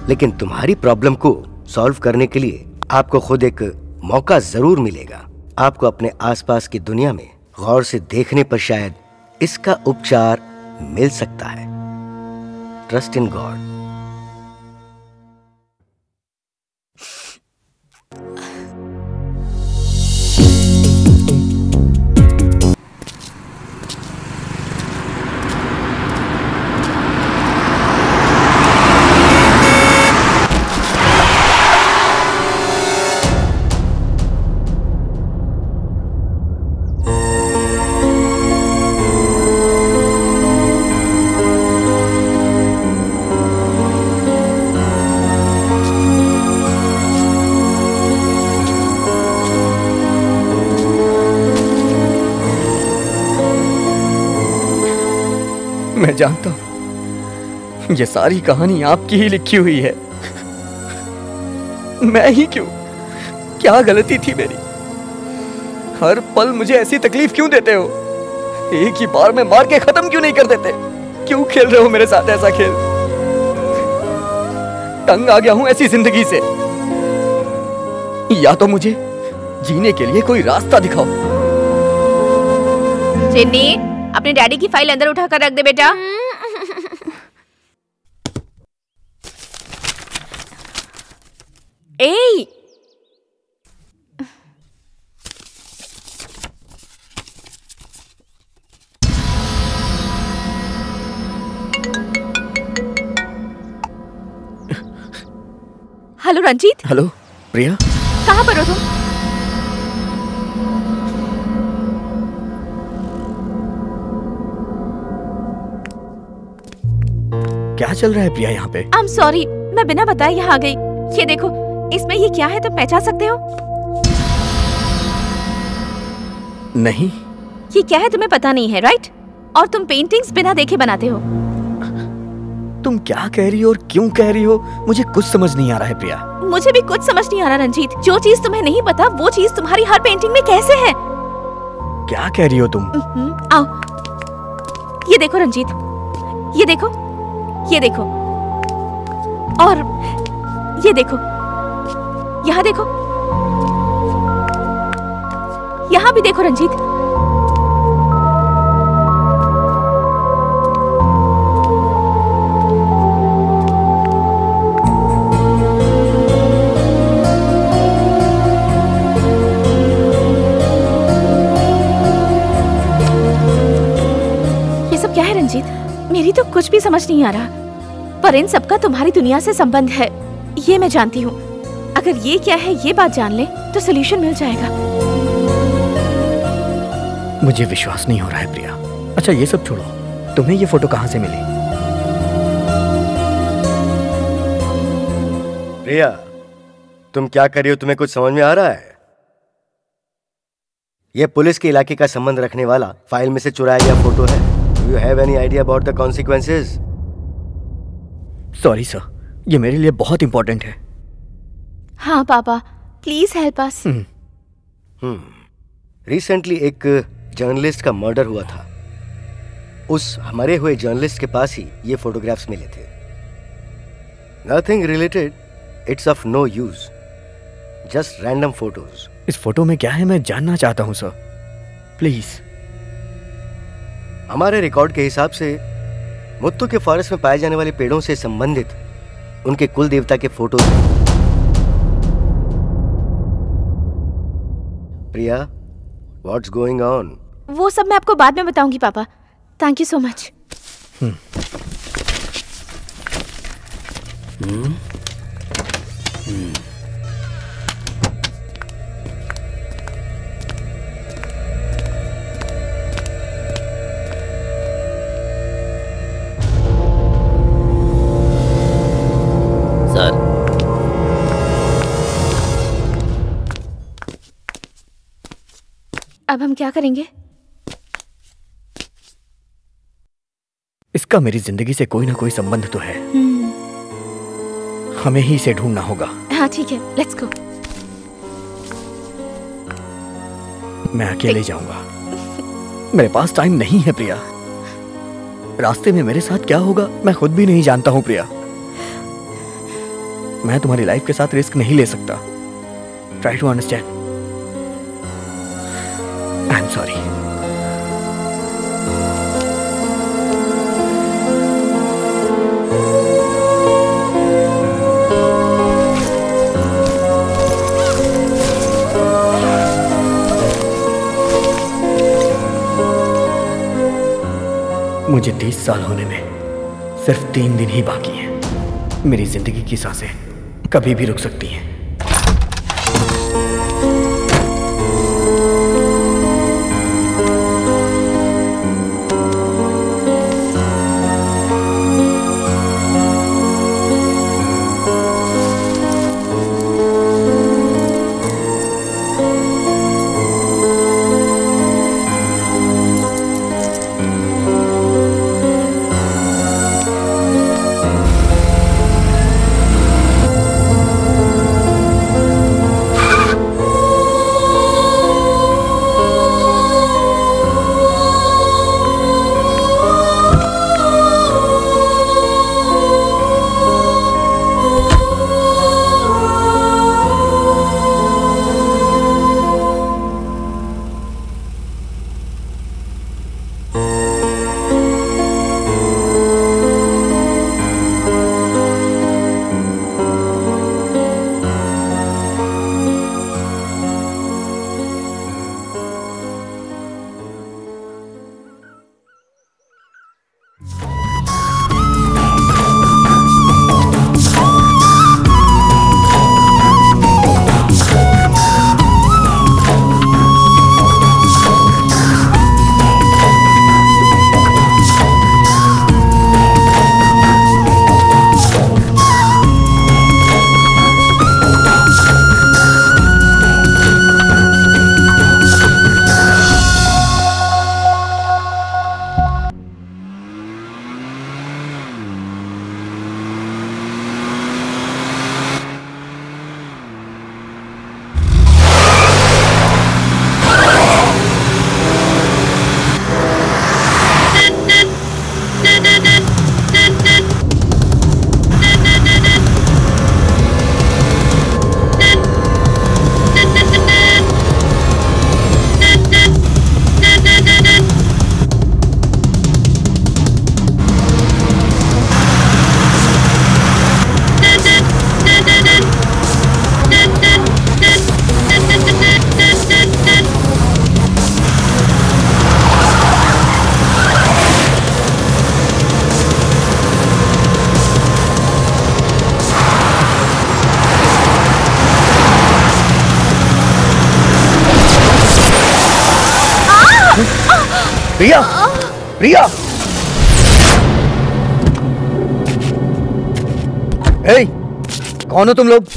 लेकिन तुम्हारी प्रॉब्लम को सॉल्व करने के लिए आपको खुद एक मौका जरूर मिलेगा। आपको अपने आसपास की दुनिया में गौर से देखने पर शायद इसका उपचार मिल सकता है। Trust in God. मैं जानता हूं ये सारी कहानी आपकी ही लिखी हुई है। मैं ही क्यों? क्या गलती थी मेरी? हर पल मुझे ऐसी तकलीफ क्यों देते हो? एक ही बार में मार के खत्म क्यों नहीं कर देते? क्यों खेल रहे हो मेरे साथ ऐसा खेल? तंग आ गया हूं ऐसी जिंदगी से। या तो मुझे जीने के लिए कोई रास्ता दिखाओ। चिन्नी, अपने डैडी की फाइल अंदर उठा कर रख दे बेटा। ए हेलो रंजीत। हेलो प्रिया, कहाँ पर हो तुम? क्या चल रहा है प्रिया यहाँ पे? आई एम सॉरी, मैं बिना बताए यहाँ आ गई। ये देखो, इसमें ये क्या है, तुम पहचान सकते हो? नहीं। ये क्या है तुम्हें पता नहीं है, राइट? और तुम पेंटिंग्स बिना देखे बनाते हो। तुम क्या कह रही हो और क्यों कह रही हो? मुझे कुछ समझ नहीं आ रहा है प्रिया। मुझे भी कुछ समझ नहीं आ रहा रंजीत। जो चीज तुम्हें नहीं पता वो चीज तुम्हारी हर पेंटिंग में कैसे है? क्या कह रही हो तुम? आओ, ये देखो रंजीत, ये देखो, ये देखो, और ये देखो, यहाँ देखो, यहाँ भी देखो रंजीत। मेरी तो कुछ भी समझ नहीं आ रहा, पर इन सबका तुम्हारी दुनिया से संबंध है, ये मैं जानती हूँ। अगर ये क्या है ये बात जान ले तो सोल्यूशन मिल जाएगा। मुझे विश्वास नहीं हो रहा है प्रिया। अच्छा ये सब छोड़ो, तुम्हें ये फोटो कहाँ से मिली? प्रिया, तुम क्या कर रही हो? तुम्हें कुछ समझ में आ रहा है? यह पुलिस के इलाके का संबंध रखने वाला फाइल में से चुराया गया फोटो है। Do you have any idea about the consequences? Sorry sir, ये मेरे लिए बहुत इंपॉर्टेंट है। हाँ पापा, प्लीज हेल्प अस। रिसेंटली एक जर्नलिस्ट का मर्डर हुआ था। उस मरे हुए जर्नलिस्ट के पास ही ये फोटोग्राफ्स मिले थे। Nothing related, it's of no use, just random photos. इस फोटो में क्या है मैं जानना चाहता हूँ सर, प्लीज। हमारे रिकॉर्ड के हिसाब से मुत्तू के फॉरेस्ट में पाए जाने वाले पेड़ों से संबंधित उनके कुल देवता के photos. Priya, what's going on? वो सब मैं आपको बाद में बताऊंगी पापा। Thank you so much. अब हम क्या करेंगे? इसका मेरी जिंदगी से कोई ना कोई संबंध तो है। हमें ही इसे ढूंढना होगा। हाँ ठीक है, लेट्स गो। मैं अकेले जाऊंगा, मेरे पास टाइम नहीं है प्रिया। रास्ते में मेरे साथ क्या होगा मैं खुद भी नहीं जानता हूं प्रिया। मैं तुम्हारी लाइफ के साथ रिस्क नहीं ले सकता। Try to understand. I am sorry. मुझे 30 साल होने में सिर्फ 3 दिन ही बाकी हैं। मेरी जिंदगी की सांसें कभी भी रुक सकती हैं। प्रिया, प्रिया, हे, कौन हो तुम लोग?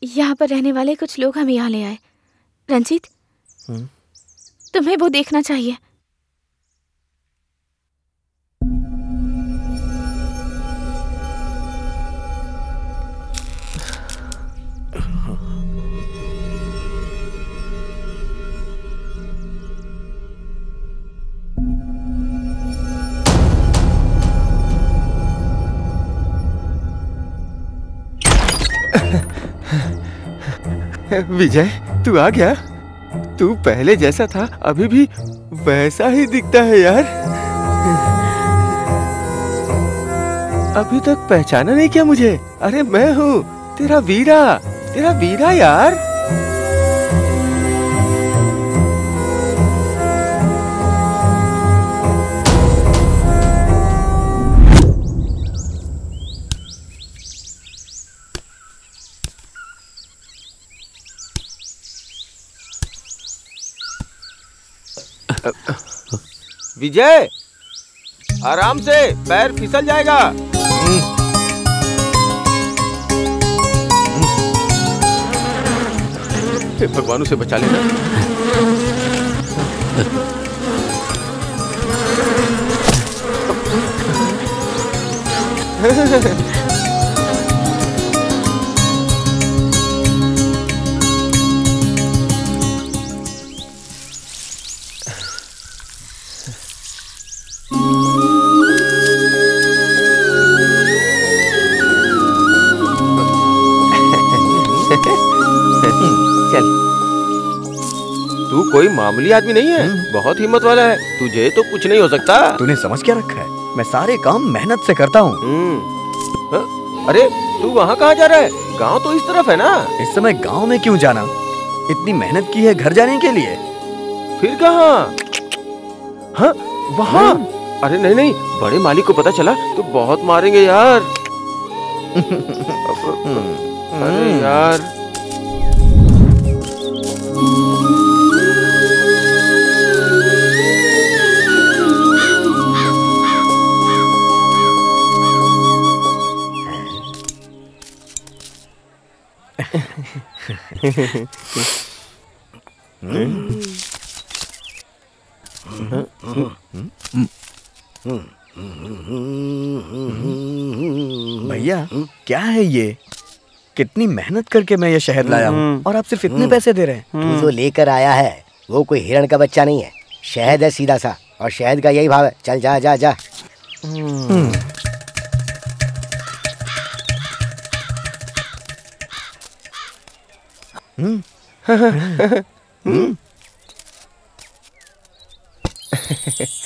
यहाँ पर रहने वाले कुछ लोग हमें यहाँ ले आए। रंजीत, तुम्हें वो देखना चाहिए। विजय, तू आ गया? तू पहले जैसा था अभी भी वैसा ही दिखता है यार। अभी तक पहचाना नहीं क्या मुझे? अरे मैं हूँ तेरा वीरा यार। विजय, आराम से, पैर फिसल जाएगा। भगवान उसे बचा लेना। चल, तू कोई मामूली आदमी नहीं है, बहुत हिम्मत वाला है। तुझे तो कुछ नहीं हो सकता। तूने समझ क्या रखा है? मैं सारे काम मेहनत से करता हूँ। अरे तू वहाँ कहाँ जा रहा है? गांव तो इस तरफ है ना। इस समय गांव में क्यों जाना? इतनी मेहनत की है घर जाने के लिए। फिर कहाँ? हाँ, वहाँ। अरे नहीं नहीं, बड़े मालिक को पता चला तो बहुत मारेंगे यार। अरे यार, भैया क्या है ये? कितनी मेहनत करके मैं ये शहद लाया हूँ और आप सिर्फ इतने पैसे दे रहे हैं। तू जो लेकर आया है वो कोई हिरण का बच्चा नहीं है, शहद है सीधा सा, और शहद का यही भाव है। चल जा जा जा।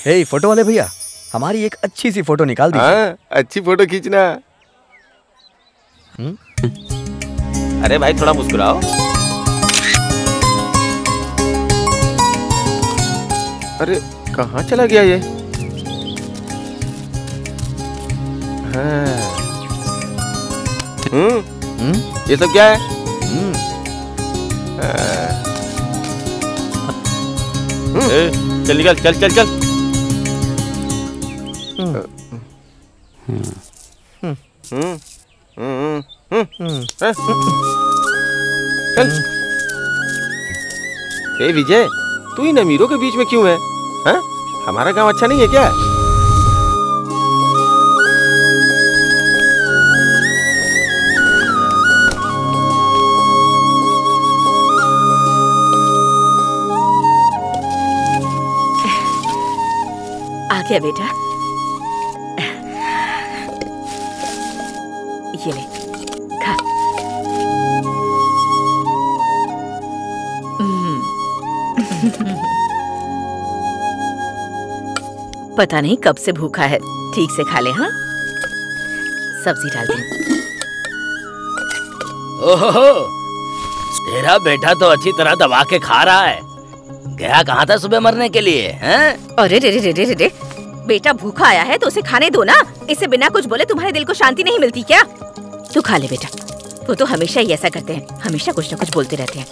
हे फोटो वाले भैया, हमारी एक अच्छी सी फोटो निकाल दीजिए। हाँ, अच्छी फोटो खींचना। अरे भाई थोड़ा मुस्कुराओ। अरे कहाँ चला गया ये? हाँ। ये सब क्या है? चल निकल, चल चल चल। चल। ए विजय, तू इन अमीरों के बीच में क्यों है? हाँ? हमारा गांव अच्छा नहीं है क्या? आ गया बेटा, ये ले खा। पता नहीं कब से भूखा है, ठीक से खा ले। हाँ, सब्जी डाल दे। ओहो, तेरा बेटा तो अच्छी तरह दबा के खा रहा है। गया कहाँ था सुबह मरने के लिए? हैं? अरे रे रे रे रे रे, बेटा भूखा आया है तो उसे खाने दो ना। इसे बिना कुछ बोले तुम्हारे दिल को शांति नहीं मिलती क्या? तू खा ले बेटा। वो तो हमेशा ही ऐसा करते हैं, हमेशा कुछ ना कुछ बोलते रहते हैं।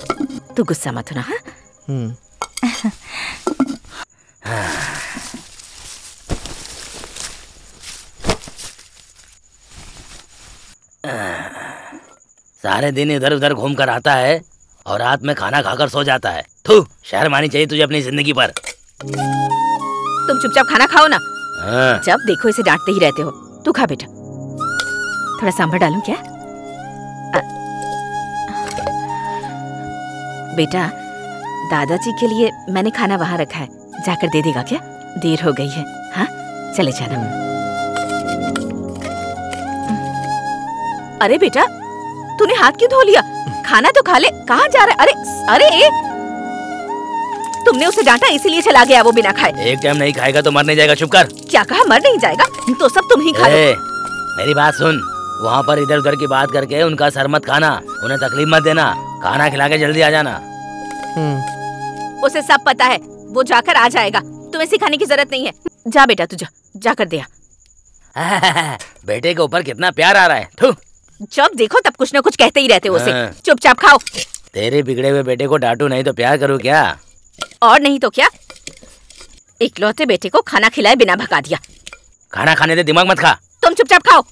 तू गुस्सा मत होना। हाँ? सारे दिन इधर उधर घूम कर आता है और रात में खाना खाकर सो जाता है। थू, शर्म आनी चाहिए तुझे अपनी जिंदगी पर। तुम चुपचाप खाना खाओ ना। हाँ। जब देखो इसे डांटते ही रहते हो। तू खा बेटा। थोड़ा सांभर डालूं क्या? बेटा, दादाजी के लिए मैंने खाना वहाँ रखा है, जाकर दे देगा क्या? देर हो गई है। हाँ, चले जाना। अरे बेटा, तूने हाथ क्यों धो लिया? खाना तो खा ले। कहाँ जा रहा है? अरे अरे, तुमने उसे डांटा इसीलिए चला गया वो बिना खाए। एक टाइम नहीं खाएगा तो मर नहीं जाएगा। चुप कर। क्या कहा? मर नहीं जाएगा तो सब तुम ही खा लो। मेरी बात सुन, वहाँ पर इधर उधर की बात करके उनका सर मत खाना, उन्हें तकलीफ मत देना। खाना खिला के जल्दी आ जाना। उसे सब पता है, वो जाकर आ जाएगा। तुम्हें सिखाने की जरूरत नहीं है। जा बेटा, तू जा, जाकर दे आ। बेटे के ऊपर कितना प्यार आ रहा है। थू। जब देखो तब कुछ न कुछ कहते ही रहते हो उसे। चुपचाप खाओ। तेरे बिगड़े हुए बेटे को डांटू नहीं तो प्यार करूँ क्या? और नहीं तो क्या, इकलौते बेटे को खाना खिलाए बिना भगा दिया। खाना खाने दे, दिमाग मत खा। तुम चुपचाप खाओ।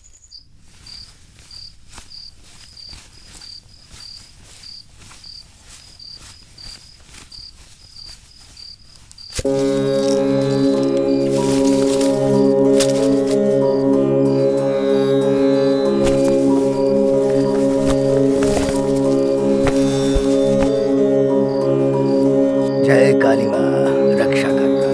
जय काली माँ, रक्षा करना,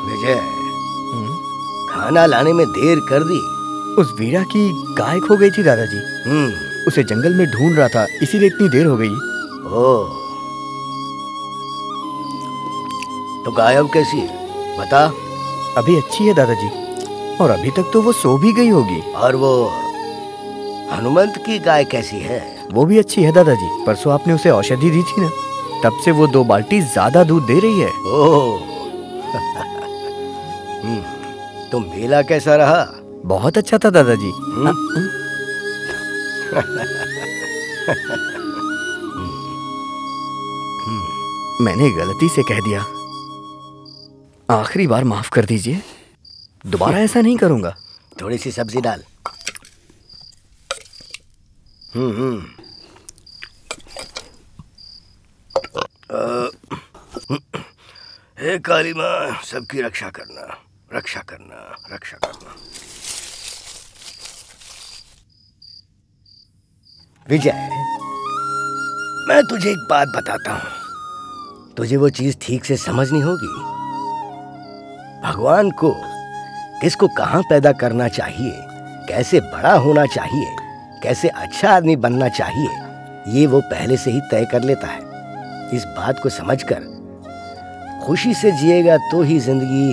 विजय, खाना लाने में देर कर दी। उस वीरा की गाय खो गई थी दादाजी। उसे जंगल में ढूंढ रहा था, इसीलिए इतनी देर हो गई। ओह, तो गायब कैसी है बता? अभी अच्छी है दादाजी, और अभी तक तो वो सो भी गई होगी। और वो हनुमंत की गाय कैसी है? वो भी अच्छी है दादाजी। परसों आपने उसे औषधि दी थी ना, तब से वो 2 बाल्टी ज्यादा दूध दे रही है। ओह। तो मेला कैसा रहा? बहुत अच्छा था दादाजी। मैंने गलती से कह दिया, आखिरी बार माफ कर दीजिए। दोबारा ऐसा नहीं करूंगा। थोड़ी सी सब्जी डाल। हे काली माँ, सबकी रक्षा करना, रक्षा करना, रक्षा करना। विजय, मैं तुझे एक बात बताता हूँ, तुझे वो चीज ठीक से समझनी होगी। भगवान को किसको कहाँ पैदा करना चाहिए, कैसे बड़ा होना चाहिए, कैसे अच्छा आदमी बनना चाहिए, ये वो पहले से ही तय कर लेता है। इस बात को समझकर खुशी से जिएगा तो ही जिंदगी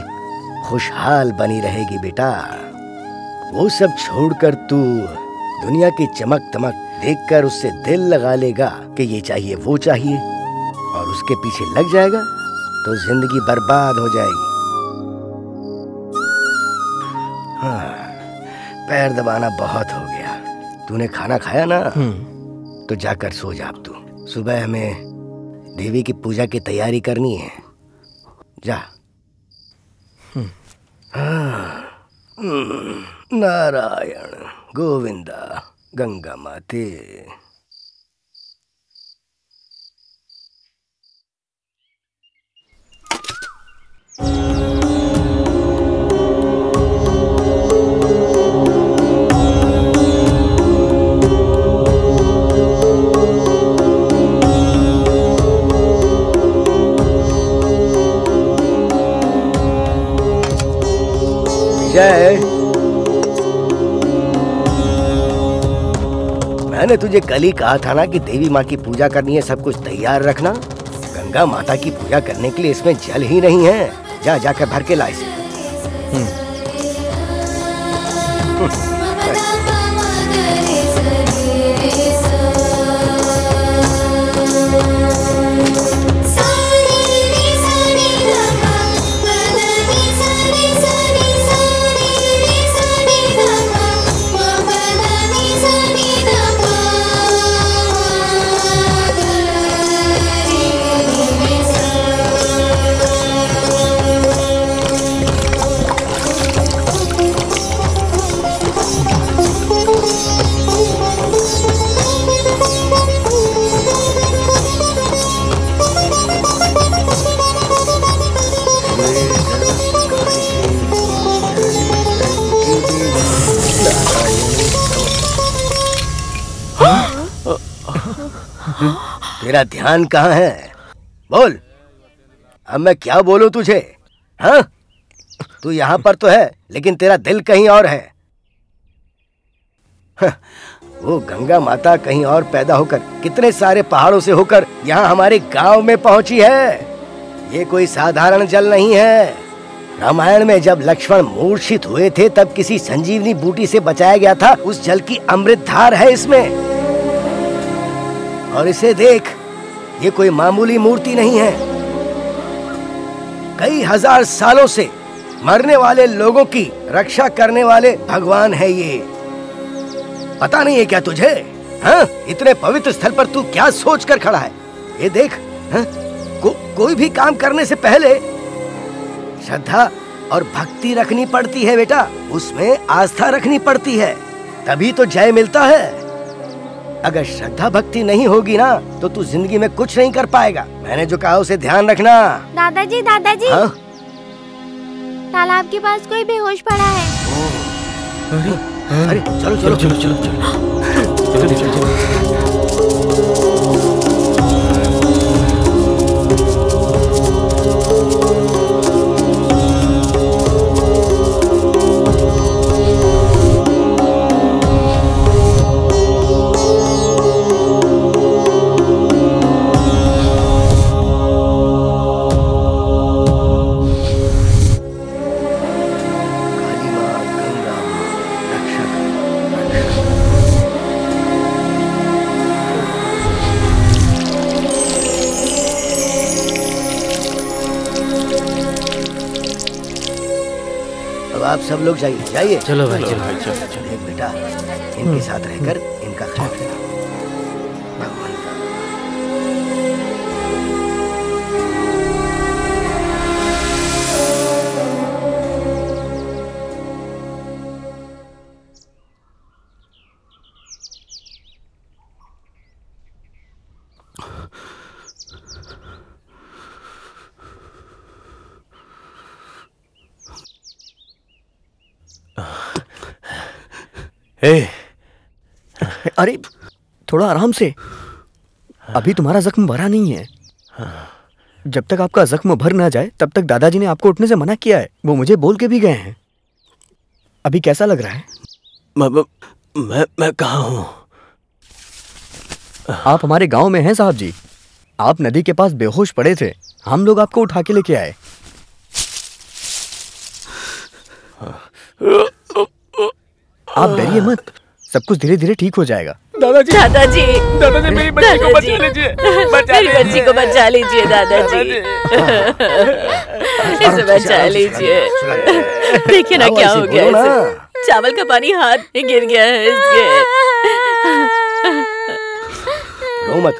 खुशहाल बनी रहेगी बेटा। वो सब छोड़कर तू दुनिया की चमक दमक देखकर उससे दिल लगा लेगा कि ये चाहिए वो चाहिए, और उसके पीछे लग जाएगा तो जिंदगी बर्बाद हो जाएगी। हाँ, पैर दबाना बहुत हो गया। तूने खाना खाया ना? तो जाकर सो जा अब तू। सुबह हमें देवी की पूजा की तैयारी करनी है। जा। नारायण गोविंदा गंगा माते। जय, मैंने तुझे कल ही कहा था ना कि देवी माँ की पूजा करनी है, सब कुछ तैयार रखना। गंगा माता की पूजा करने के लिए इसमें जल ही नहीं है। जा, जाकर भर के ला इसे। तेरा ध्यान कहाँ है? बोल, अब मैं क्या बोलूं तुझे? हाँ, तू यहाँ पर तो है लेकिन तेरा दिल कहीं और है। वो गंगा माता कहीं और पैदा होकर कितने सारे पहाड़ों से होकर यहाँ हमारे गांव में पहुंची है। ये कोई साधारण जल नहीं है। रामायण में जब लक्ष्मण मूर्छित हुए थे तब किसी संजीवनी बूटी से बचाया गया था। उस जल की अमृत धार है इसमें। और इसे देख, ये कोई मामूली मूर्ति नहीं है। कई हजार सालों से मरने वाले लोगों की रक्षा करने वाले भगवान है ये। पता नहीं है क्या तुझे? हाँ, इतने पवित्र स्थल पर तू क्या सोच कर खड़ा है? ये देख, हाँ? कोई भी काम करने से पहले श्रद्धा और भक्ति रखनी पड़ती है बेटा। उसमें आस्था रखनी पड़ती है, तभी तो जय मिलता है। अगर श्रद्धा भक्ति नहीं होगी ना तो तू जिंदगी में कुछ नहीं कर पाएगा। मैंने जो कहा उसे ध्यान रखना। दादाजी, दादाजी, हाँ? तालाब के पास कोई बेहोश पड़ा है। अरे चलो चलो चलो चलो चलो चलो चलो। आप सब लोग जाइए जाइए। चलो भाई, चलो भाई, चलो। देख बेटा, इनके साथ रहकर इनका ख्याल रखना। भगवान का अरे थोड़ा आराम से, अभी तुम्हारा जख्म भरा नहीं है। जब तक आपका जख्म भर ना जाए तब तक दादाजी ने आपको उठने से मना किया है। वो मुझे बोल के भी गए हैं। अभी कैसा लग रहा है? मैं कहाँ हूँ? आप हमारे गांव में हैं साहब जी। आप नदी के पास बेहोश पड़े थे, हम लोग आपको उठा के लेके आए। आप डरिए मत, सब कुछ धीरे धीरे ठीक हो जाएगा। दादाजी दादाजी, दादाजी मेरी बच्ची को बचा लीजिए, मेरी बच्ची को बचा लीजिए दादाजी, इसे बचा लीजिए। देखिए ना क्या हो गया इसे, चावल का पानी हाथ में गिर गया है इसके। रो मत,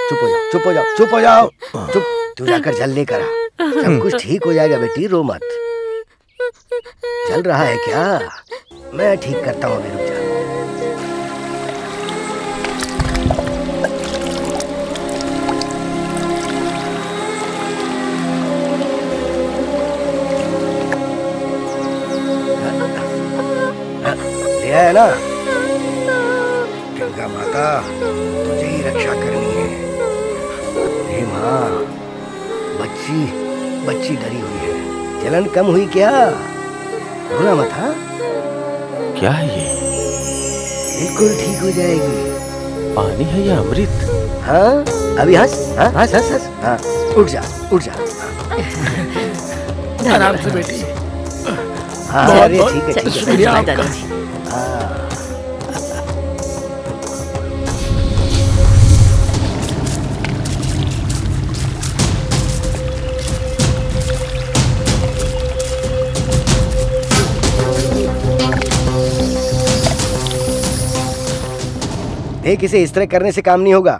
चुप हो जाओ, चुप हो जाओ, चुप हो जाओ, चुप। तू जाकर जल लेकर आ, सब कुछ ठीक हो जाएगा बेटी, रो मत। चल रहा है क्या? मैं ठीक करता हूँ, रुक जा। ले आया ना? गंगा माता, तुझे ही रक्षा करनी है। हे माँ, बच्ची डरी हुई है। जलन कम हुई क्या? रोना मत। हाँ, क्या है ये? बिल्कुल ठीक हो जाएगी। पानी है या अमृत? हाँ, अभी हंस, हंस। हाँ, उठ जा। आराम से बेटी। हाँ, अरे ठीक है। शुक्रिया आपका। देख, इसे इस तरह करने से काम नहीं होगा।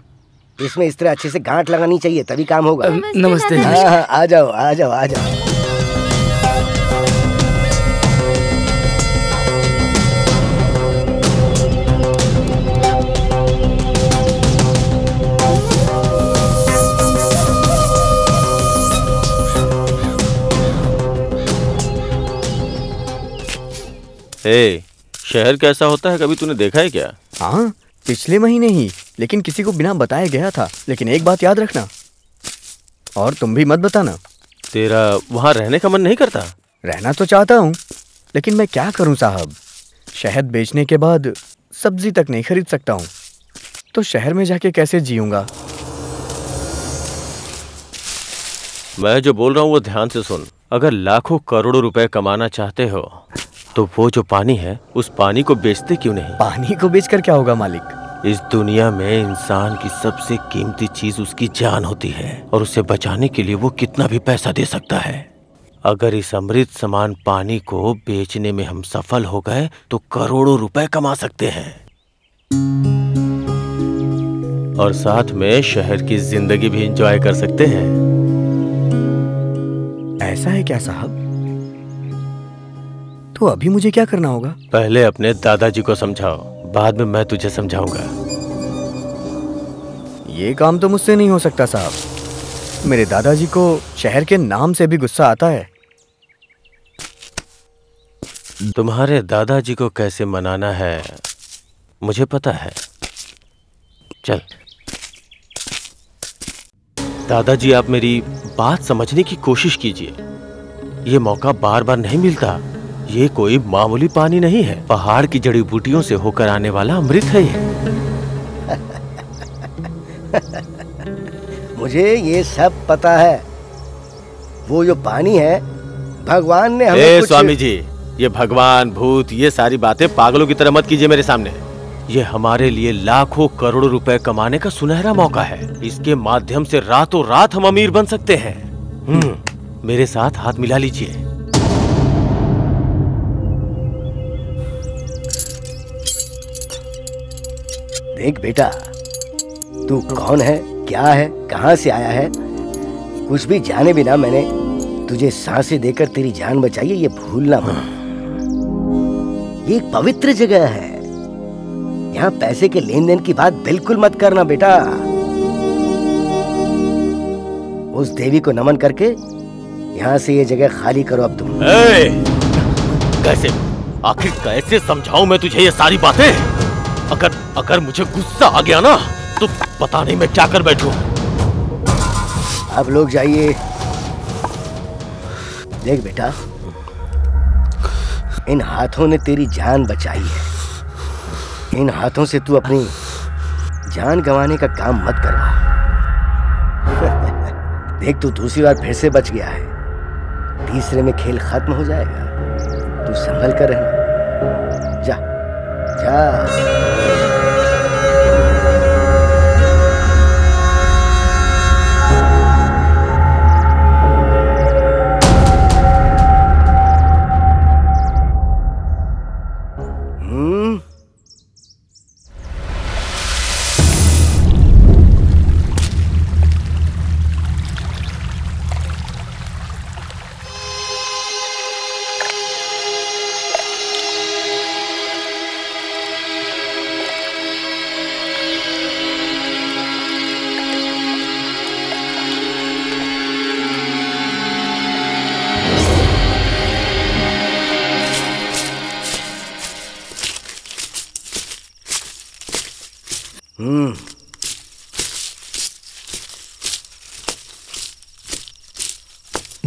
इसमें इस तरह अच्छे से गांठ लगानी चाहिए, तभी काम होगा। नमस्ते। हाँ, आ जाओ। शहर कैसा होता है, कभी तूने देखा है क्या? हाँ, पिछले महीने ही, लेकिन किसी को बिना बताए गया था। लेकिन एक बात याद रखना, और तुम भी मत बताना। तेरा वहाँ रहने का मन नहीं करता? रहना तो चाहता हूँ, लेकिन मैं क्या करूँ साहब। शहद बेचने के बाद सब्जी तक नहीं खरीद सकता हूँ, तो शहर में जाके कैसे जीऊंगा? मैं जो बोल रहा हूँ वो ध्यान से सुन। अगर लाखों करोड़ों रुपए कमाना चाहते हो तो वो जो पानी है, उस पानी को बेचते क्यों नहीं? पानी को बेचकर क्या होगा मालिक? इस दुनिया में इंसान की सबसे कीमती चीज उसकी जान होती है, और उसे बचाने के लिए वो कितना भी पैसा दे सकता है। अगर इस अमृत समान पानी को बेचने में हम सफल हो गए तो करोड़ों रुपए कमा सकते हैं, और साथ में शहर की जिंदगी भी एंजॉय कर सकते हैं। ऐसा है क्या साहब? तो अभी मुझे क्या करना होगा? पहले अपने दादाजी को समझाओ, बाद में मैं तुझे समझाऊंगा। ये काम तो मुझसे नहीं हो सकता साहब। मेरे दादाजी को शहर के नाम से भी गुस्सा आता है। तुम्हारे दादाजी को कैसे मनाना है मुझे पता है। चल दादाजी, आप मेरी बात समझने की कोशिश कीजिए। ये मौका बार बार नहीं मिलता। ये कोई मामूली पानी नहीं है, पहाड़ की जड़ी बूटियों से होकर आने वाला अमृत है ये। मुझे ये सब पता है। वो जो पानी है, भगवान ने हमें कुछ... स्वामी जी, ये भगवान भूत ये सारी बातें पागलों की तरह मत कीजिए मेरे सामने। ये हमारे लिए लाखों करोड़ों रुपए कमाने का सुनहरा मौका है। इसके माध्यम से रातों रात हम अमीर बन सकते हैं। मेरे साथ हाथ मिला लीजिए। देख बेटा, तू कौन है, क्या है, कहां से आया है, कुछ भी जाने बिना मैंने तुझे सांसें देकर तेरी जान बचाई है, ये भूलना मत। ये एक पवित्र जगह है। यहाँ पैसे के लेन देन की बात बिल्कुल मत करना बेटा। उस देवी को नमन करके यहाँ से ये जगह खाली करो अब तुम। कैसे? आखिर कैसे समझाऊं मैं तुझे ये सारी बातें? अगर मुझे गुस्सा आ गया ना तो पता नहीं मैं क्या कर बैठूं। आप लोग जाइए। देख बेटा, इन हाथों ने तेरी जान बचाई है। इन हाथों से तू अपनी जान गंवाने का काम मत करवा। देख, तू दूसरी बार फिर से बच गया है। तीसरे में खेल खत्म हो जाएगा। तू संभल कर रहना। जा जा।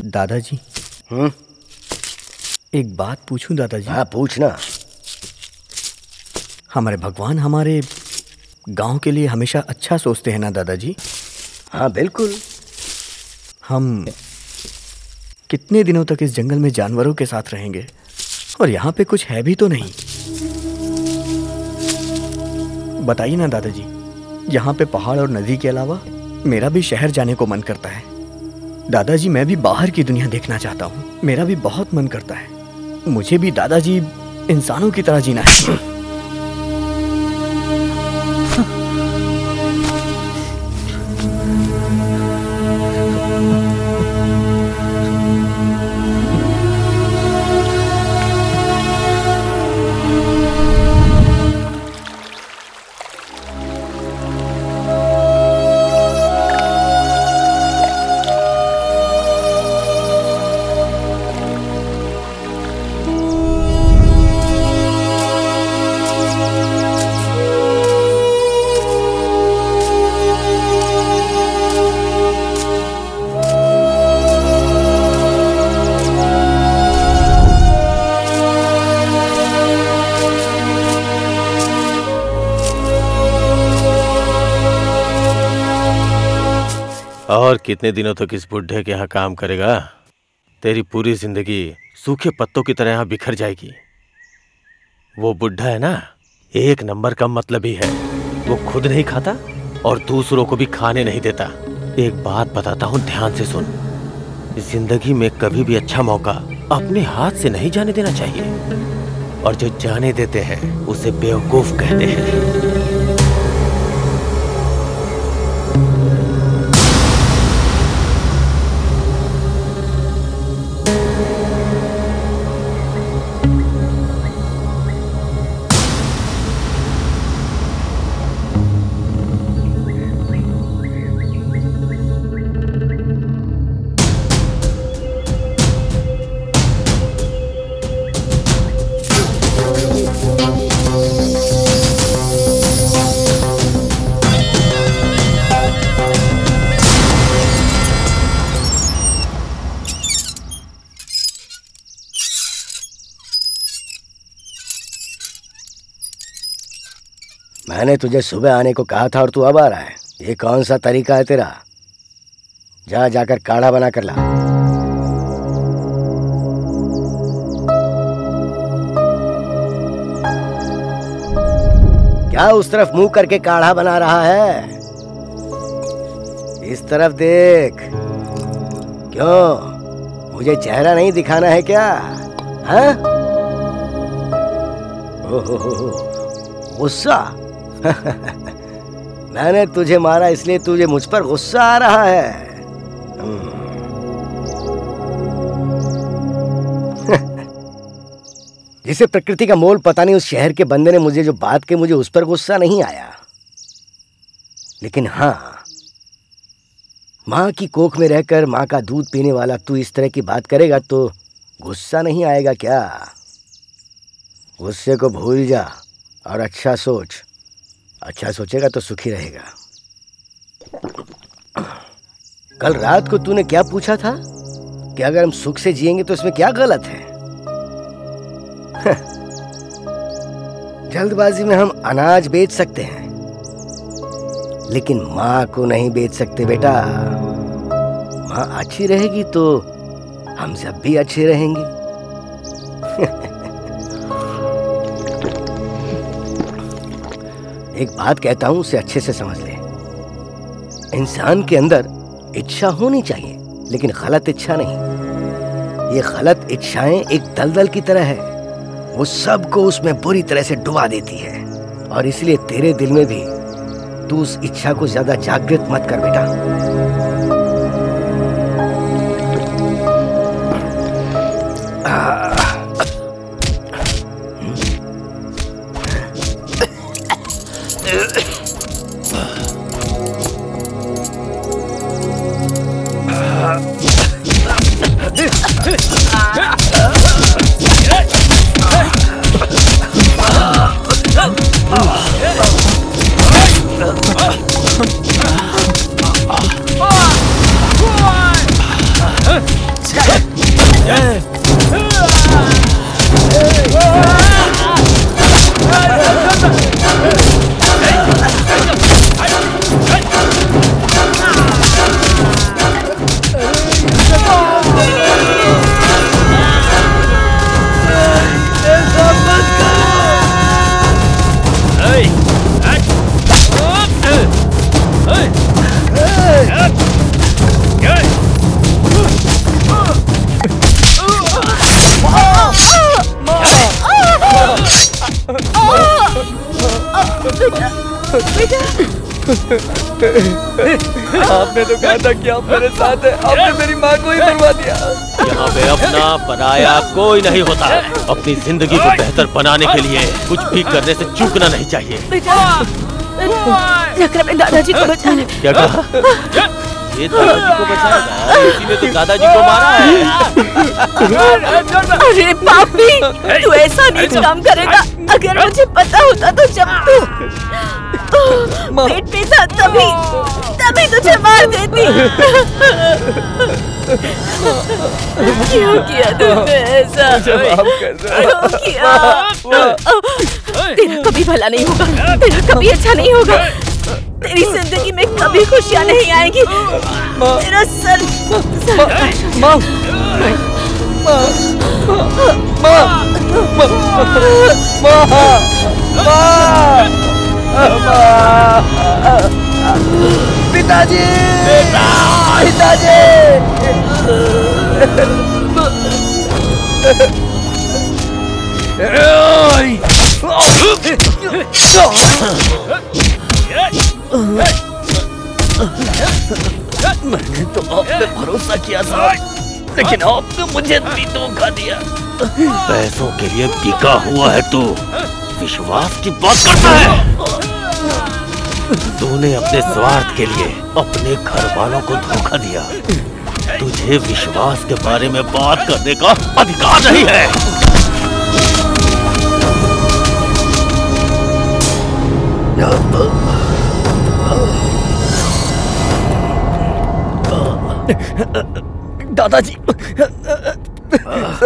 दादाजी। एक बात पूछूं दादाजी? हाँ, पूछना। हमारे भगवान हमारे गांव के लिए हमेशा अच्छा सोचते हैं ना दादाजी? हाँ बिल्कुल। हम कितने दिनों तक इस जंगल में जानवरों के साथ रहेंगे और यहाँ पे कुछ है भी तो नहीं। बताइए ना दादाजी, यहाँ पे पहाड़ और नदी के अलावा मेरा भी शहर जाने को मन करता है। दादाजी, मैं भी बाहर की दुनिया देखना चाहता हूँ। मेरा भी बहुत मन करता है। मुझे भी दादाजी इंसानों की तरह जीना है। और कितने दिनों तक इस बुढ़े के यहाँ काम करेगा? तेरी पूरी जिंदगी सूखे पत्तों की तरह यहाँ बिखर जाएगी। वो बुढ़ा है ना, एक नंबर का मतलबी है। वो खुद नहीं खाता और दूसरों को भी खाने नहीं देता। एक बात बताता हूँ, ध्यान से सुन। जिंदगी में कभी भी अच्छा मौका अपने हाथ से नहीं जाने देना चाहिए, और जो जाने देते हैं उसे बेवकूफ कहते हैं। मैंने तुझे सुबह आने को कहा था और तू अब आ रहा है। ये कौन सा तरीका है तेरा? जाकर काढ़ा बना कर ला। क्या उस तरफ मुंह करके काढ़ा बना रहा है? इस तरफ देख। क्यों, मुझे चेहरा नहीं दिखाना है क्या? हाँ? ओहो, गुस्सा। मैंने तुझे मारा इसलिए तुझे मुझ पर गुस्सा आ रहा है। जिसे प्रकृति का मोल पता नहीं, उस शहर के बंदे ने मुझे जो बात की, मुझे उस पर गुस्सा नहीं आया। लेकिन हाँ, माँ की कोख में रहकर माँ का दूध पीने वाला तू इस तरह की बात करेगा तो गुस्सा नहीं आएगा क्या? गुस्से को भूल जा और अच्छा सोच। अच्छा सोचेगा तो सुखी रहेगा। कल रात को तूने क्या पूछा था कि अगर हम सुख से जिएंगे तो इसमें क्या गलत है? जल्दबाजी में हम अनाज बेच सकते हैं, लेकिन माँ को नहीं बेच सकते बेटा। माँ अच्छी रहेगी तो हम सब भी अच्छे रहेंगे। एक बात कहता हूं, उसे अच्छे से समझ ले। इंसान के अंदर इच्छा होनी चाहिए, लेकिन गलत इच्छा नहीं। ये गलत इच्छाएं एक दलदल की तरह है, वो सबको उसमें बुरी तरह से डुबा देती है। और इसलिए तेरे दिल में भी तू उस इच्छा को ज्यादा जागृत मत कर बेटा। आपने तो कहा था कि आप मेरे साथ हैं, आपने मेरी माँ को ही मरवा दिया। यहाँ पे अपना पराया कोई नहीं होता है। अपनी जिंदगी को बेहतर बनाने के लिए कुछ भी करने से चूकना नहीं चाहिए। अपने दादाजी को बचाने। क्या कहा? ये दादाजी को बचाएगा? इसी ने तो दादाजी को मारा है। अरे पापी, तू ऐसा नीच काम करेगा। अगर मुझे पता होता तो जब तू पेट पे था तभी तुझे मार देती। क्यों किया तुमने ऐसा? क्यों किया? तेरा कभी भला नहीं होगा, तेरा कभी अच्छा नहीं होगा, तेरी जिंदगी में कभी खुशियाँ नहीं आएगी। तेरा सर पिताजी, पिताजी। मैंने तो आप पे भरोसा किया था, लेकिन आपने मुझे भी धोखा दिया। पैसों के लिए बिका हुआ है तू, विश्वास की बात करता है। तूने अपने स्वार्थ के लिए अपने घर वालों को धोखा दिया। तुझे विश्वास के बारे में बात करने का अधिकार नहीं है। दादाजी,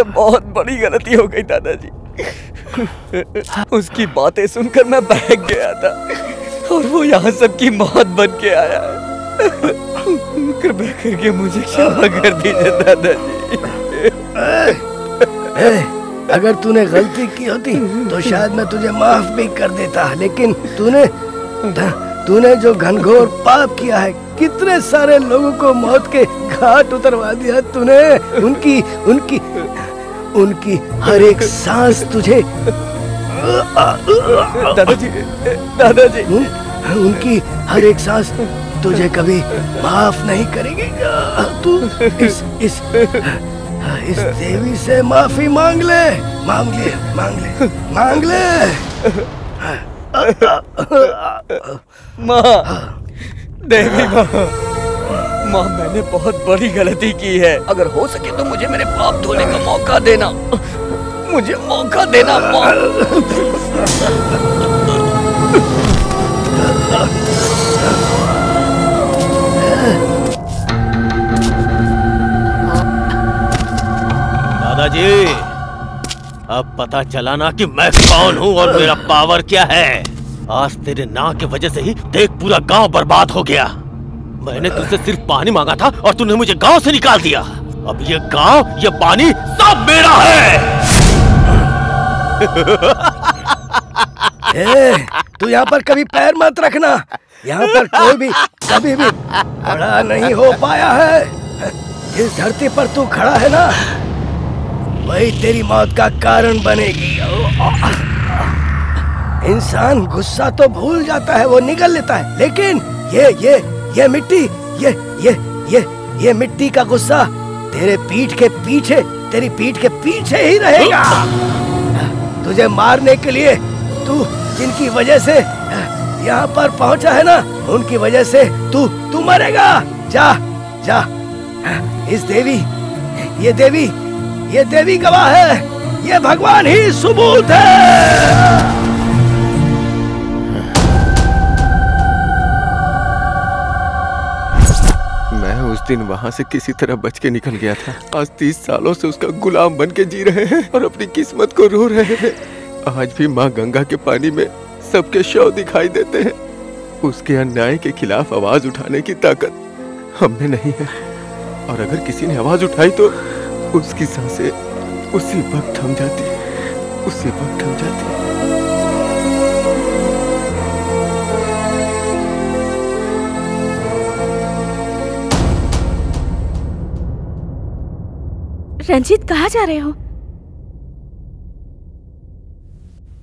बहुत बड़ी गलती हो गई दादाजी। उसकी बातें सुनकर मैं बहक गया था और वो यहाँ सबकी मौत बन के आया। कृपया करके मुझे क्षमा कर दीजिए दादाजी। अगर तूने गलती की होती तो शायद मैं तुझे माफ भी कर देता, लेकिन तूने जो घनघोर पाप किया है, कितने सारे लोगों को मौत के घाट उतरवा दिया तूने। उनकी हर एक सांस तुझे दादाजी उनकी हर एक सांस तुझे कभी माफ नहीं करेगी। तू इस देवी से माफी मांग ले। माँ, देवी माँ, मैंने बहुत बड़ी गलती की है। अगर हो सके तो मुझे मेरे पाप धोने का मौका देना। मुझे मौका देना दादाजी, अब पता चला ना कि मैं कौन हूँ और मेरा पावर क्या है। आज तेरे नाम की वजह से ही देख पूरा गांव बर्बाद हो गया। मैंने तुझसे सिर्फ पानी मांगा था और तूने मुझे गांव से निकाल दिया। अब ये गांव, ये पानी सब मेरा है। तू यहाँ पर कभी पैर मत रखना। यहाँ पर कोई भी कभी भी बड़ा नहीं हो पाया है। जिस धरती पर तू खड़ा है ना, वही तेरी मौत का कारण बनेगी। इंसान गुस्सा तो भूल जाता है, वो निगल लेता है, लेकिन ये मिट्टी, ये मिट्टी का गुस्सा तेरे पीठ के पीछे, तेरी पीठ के पीछे ही रहेगा। तुझे मारने के लिए, तू जिनकी वजह से यहाँ पर पहुँचा है ना, उनकी वजह से तू मरेगा। जा जा, ये देवी गवाह है, ये भगवान ही सबूत है। उस दिन वहाँ से किसी तरह बच के निकल गया था। आज 30 सालों से उसका गुलाम बन के जी रहे हैं और अपनी किस्मत को रो रहे हैं। आज भी माँ गंगा के पानी में सबके शव दिखाई देते हैं। उसके अन्याय के खिलाफ आवाज उठाने की ताकत हम में नहीं है, और अगर किसी ने आवाज उठाई तो उसकी सांसें उसी वक्त थम जाती है, उसी वक्त थम जाती है। रंजीत, कहाँ जा रहे हो?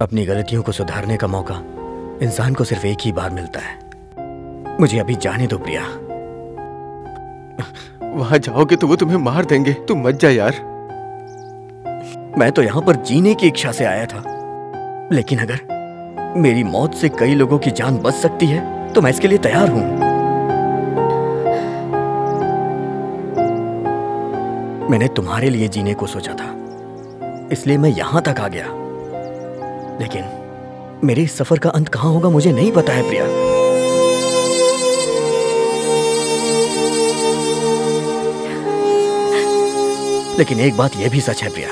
अपनी गलतियों को सुधारने का मौका इंसान को सिर्फ एक ही बार मिलता है। मुझे अभी जाने दो प्रिया। वहां जाओगे तो वो तुम्हें मार देंगे। तुम मत जा यार। मैं तो यहाँ पर जीने की इच्छा से आया था, लेकिन अगर मेरी मौत से कई लोगों की जान बच सकती है तो मैं इसके लिए तैयार हूं। मैंने तुम्हारे लिए जीने को सोचा था, इसलिए मैं यहां तक आ गया, लेकिन मेरे इस सफर का अंत कहां होगा मुझे नहीं पता है प्रिया। लेकिन एक बात यह भी सच है प्रिया,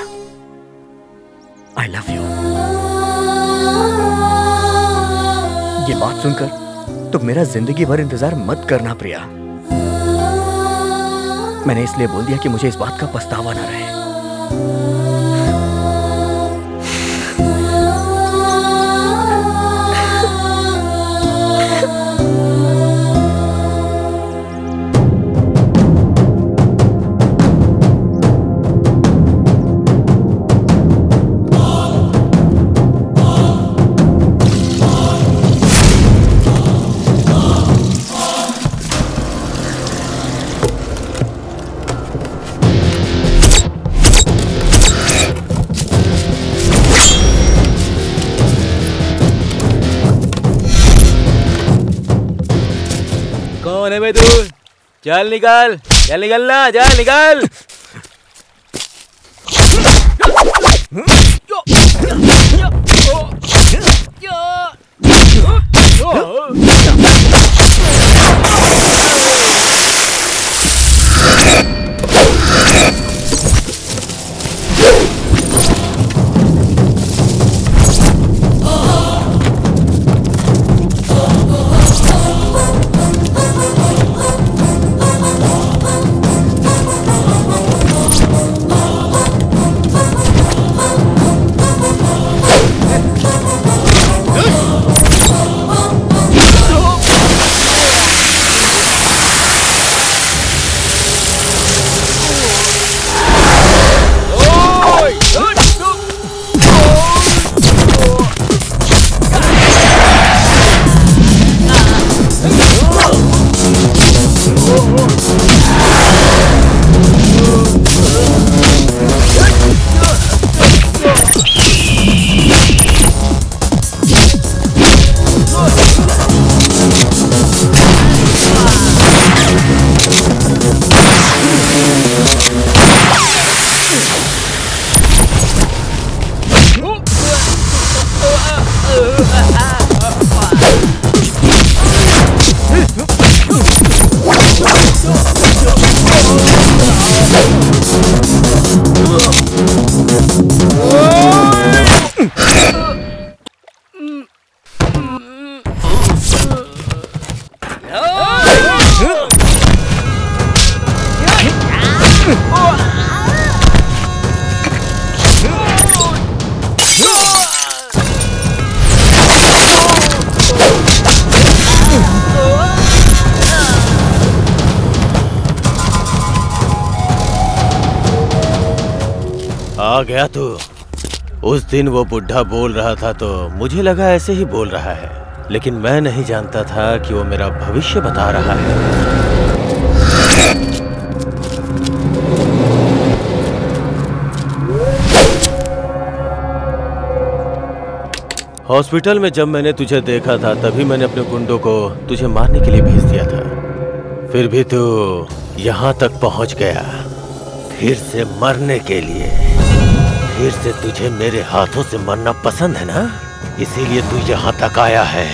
आई लव यू। ये बात सुनकर तुम मेरा जिंदगी भर इंतजार मत करना प्रिया। मैंने इसलिए बोल दिया कि मुझे इस बात का पछतावा ना रहे। कौन है भाई तू? चल निकल, चल निकलना, चल निकल। आ गया तू। उस दिन वो बुढ़ा बोल रहा था तो मुझे लगा ऐसे ही बोल रहा है, लेकिन मैं नहीं जानता था कि वो मेरा भविष्य बता रहा है। हॉस्पिटल में जब मैंने तुझे देखा था तभी मैंने अपने गुंडों को तुझे मारने के लिए भेज दिया था। फिर भी तू यहाँ तक पहुँच गया, फिर से मरने के लिए। फिर से तुझे मेरे हाथों से मरना पसंद है ना, इसीलिए तू यहाँ तक आया है।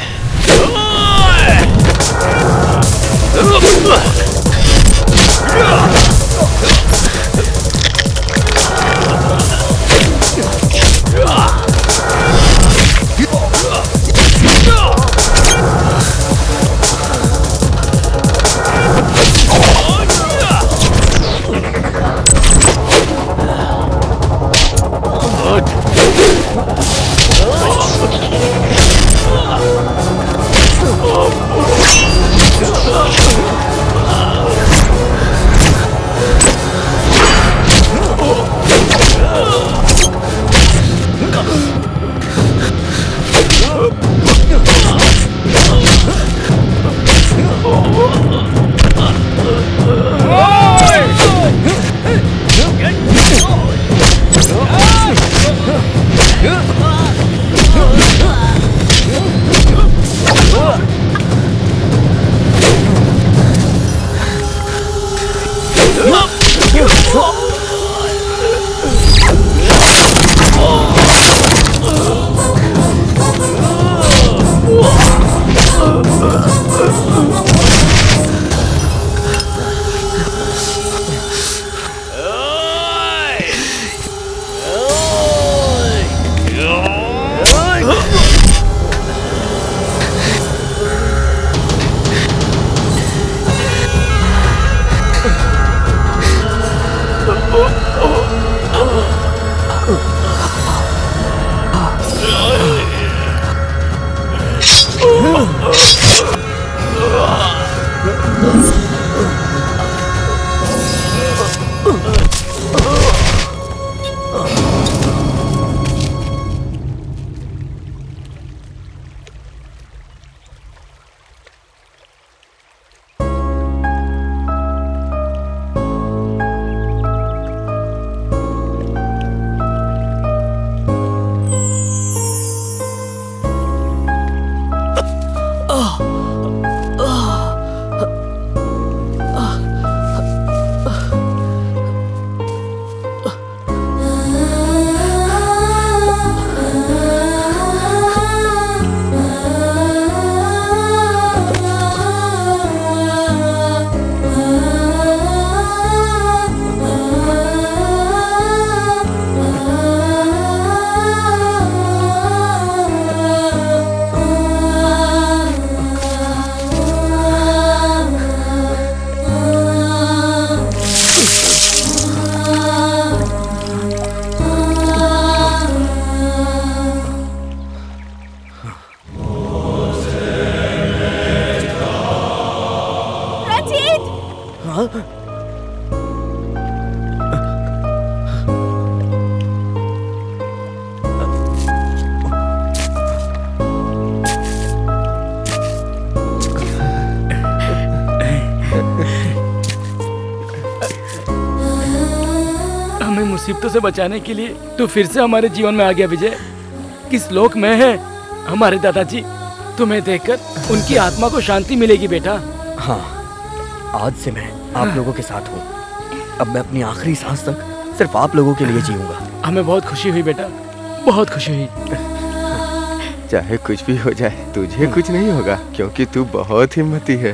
मुसीबतों से बचाने के लिए तू फिर से हमारे जीवन में आ गया विजय। किस लोक में है हमारे दादाजी? तुम्हें देखकर उनकी आत्मा को शांति मिलेगी बेटा। हाँ, आज से मैं आप लोगों के साथ हूँ। अब मैं अपनी आखिरी सांस तक सिर्फ आप लोगों के लिए जीऊंगा। हमें बहुत खुशी हुई बेटा, बहुत खुशी हुई। चाहे कुछ भी हो जाए तुझे कुछ नहीं होगा, क्योंकि तू बहुत हिम्मती है।